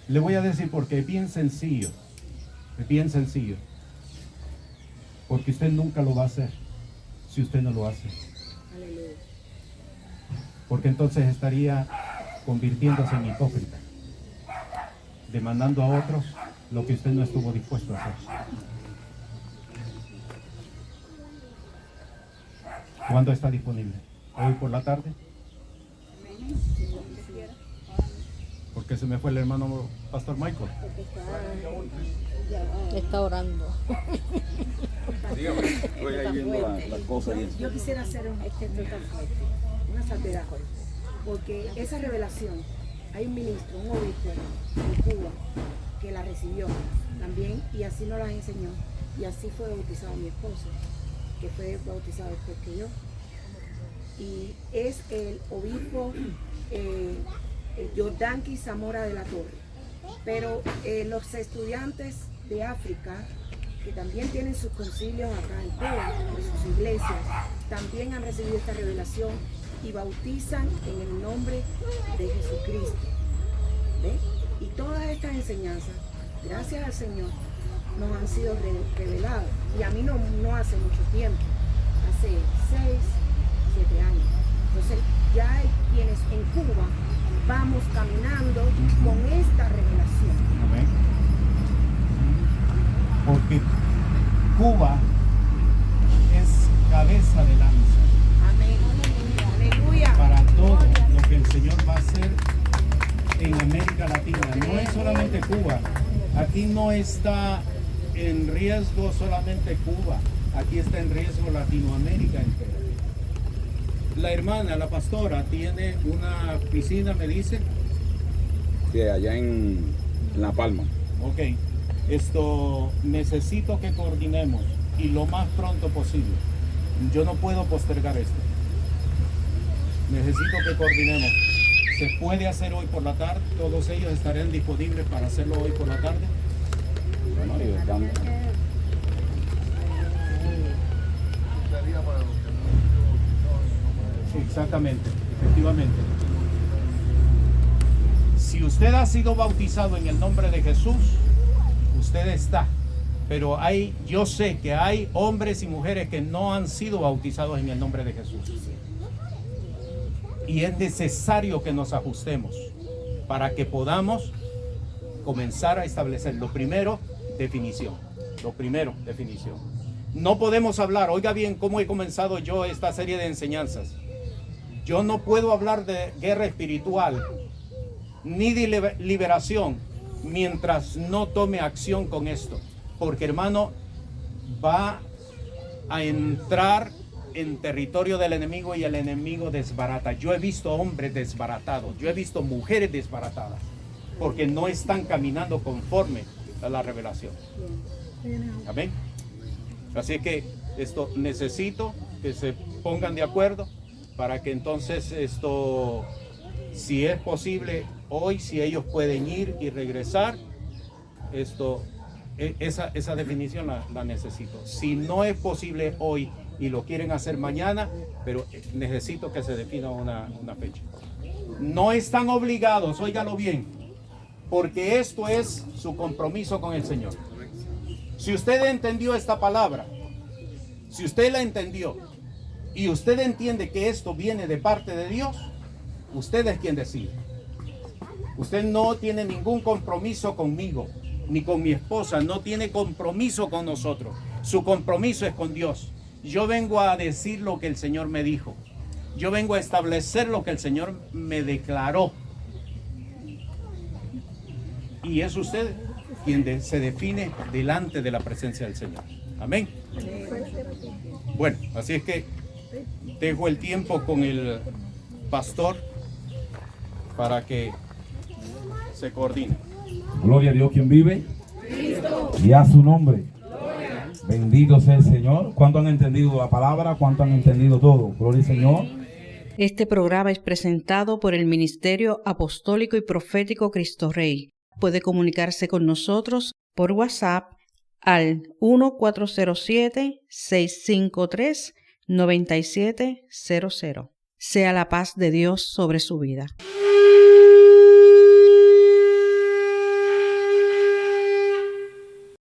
Le voy a decir porque es bien sencillo. Es bien sencillo. Porque usted nunca lo va a hacer si usted no lo hace. Porque entonces estaría convirtiéndose en hipócrita, demandando a otros lo que usted no estuvo dispuesto a hacer. ¿Cuándo está disponible? ¿Hoy por la tarde? Porque se me fue el hermano Pastor Michael. Está orando. Dígame, estoy ahí viendo las cosas y eso. Yo quisiera hacer un ejemplo tan fuerte, una salvedad, porque esa revelación, hay un ministro, un obispo de Cuba que la recibió también y así nos la enseñó y así fue bautizado mi esposo, que fue bautizado después que yo, y es el obispo Yordanqui Zamora de la Torre. Pero los estudiantes de África, que también tienen sus concilios acá en Cuba, en sus iglesias, también han recibido esta revelación y bautizan en el nombre de Jesucristo. ¿Ve? Y todas estas enseñanzas, gracias al Señor, nos han sido reveladas. Y a mí no hace mucho tiempo, hace 6, 7 años. Entonces ya hay quienes en Cuba vamos caminando con esta revelación. Amén. Porque Cuba es cabeza de lanza. Amén. solamente Cuba. Aquí no está en riesgo solamente Cuba. Aquí está en riesgo Latinoamérica entera. La hermana, la pastora, tiene una piscina, me dice. Sí, allá en La Palma. Ok. Necesito que coordinemos y lo más pronto posible. Yo no puedo postergar esto. Necesito que coordinemos. ¿Se puede hacer hoy por la tarde? ¿Todos ellos estarán disponibles para hacerlo hoy por la tarde? Bueno, ellos están. Exactamente, efectivamente. Si usted ha sido bautizado en el nombre de Jesús, usted está. Pero yo sé que hay hombres y mujeres que no han sido bautizados en el nombre de Jesús. Y es necesario que nos ajustemos para que podamos comenzar a establecer. Lo primero, definición. No podemos hablar, oiga bien cómo he comenzado yo esta serie de enseñanzas. Yo no puedo hablar de guerra espiritual ni de liberación mientras no tome acción con esto. Porque, hermano, va a entrar en territorio del enemigo y el enemigo desbarata. Yo he visto hombres desbaratados, yo he visto mujeres desbaratadas, porque no están caminando conforme a la revelación. Amén. Así que necesito que se pongan de acuerdo para que entonces si es posible hoy, si ellos pueden ir y regresar, esa definición la necesito. Si no es posible hoy y lo quieren hacer mañana, pero necesito que se defina una fecha. No están obligados, óigalo bien, porque esto es su compromiso con el Señor. Si usted entendió esta palabra, si usted la entendió y usted entiende que esto viene de parte de Dios, usted es quien decide. Usted no tiene ningún compromiso conmigo, ni con mi esposa, no tiene compromiso con nosotros. Su compromiso es con Dios. Yo vengo a decir lo que el Señor me dijo. Yo vengo a establecer lo que el Señor me declaró. Y es usted quien se define delante de la presencia del Señor. Amén. Bueno, así es que dejo el tiempo con el pastor para que se coordine. Gloria a Dios, quien vive. Cristo. Y a su nombre. Gloria. Bendito sea el Señor. ¿Cuánto han entendido la palabra? ¿Cuánto han entendido todo? Gloria al Señor. Este programa es presentado por el Ministerio Apostólico y Profético Cristo Rey. Puede comunicarse con nosotros por WhatsApp al 1407-653-9700. Sea la paz de Dios sobre su vida.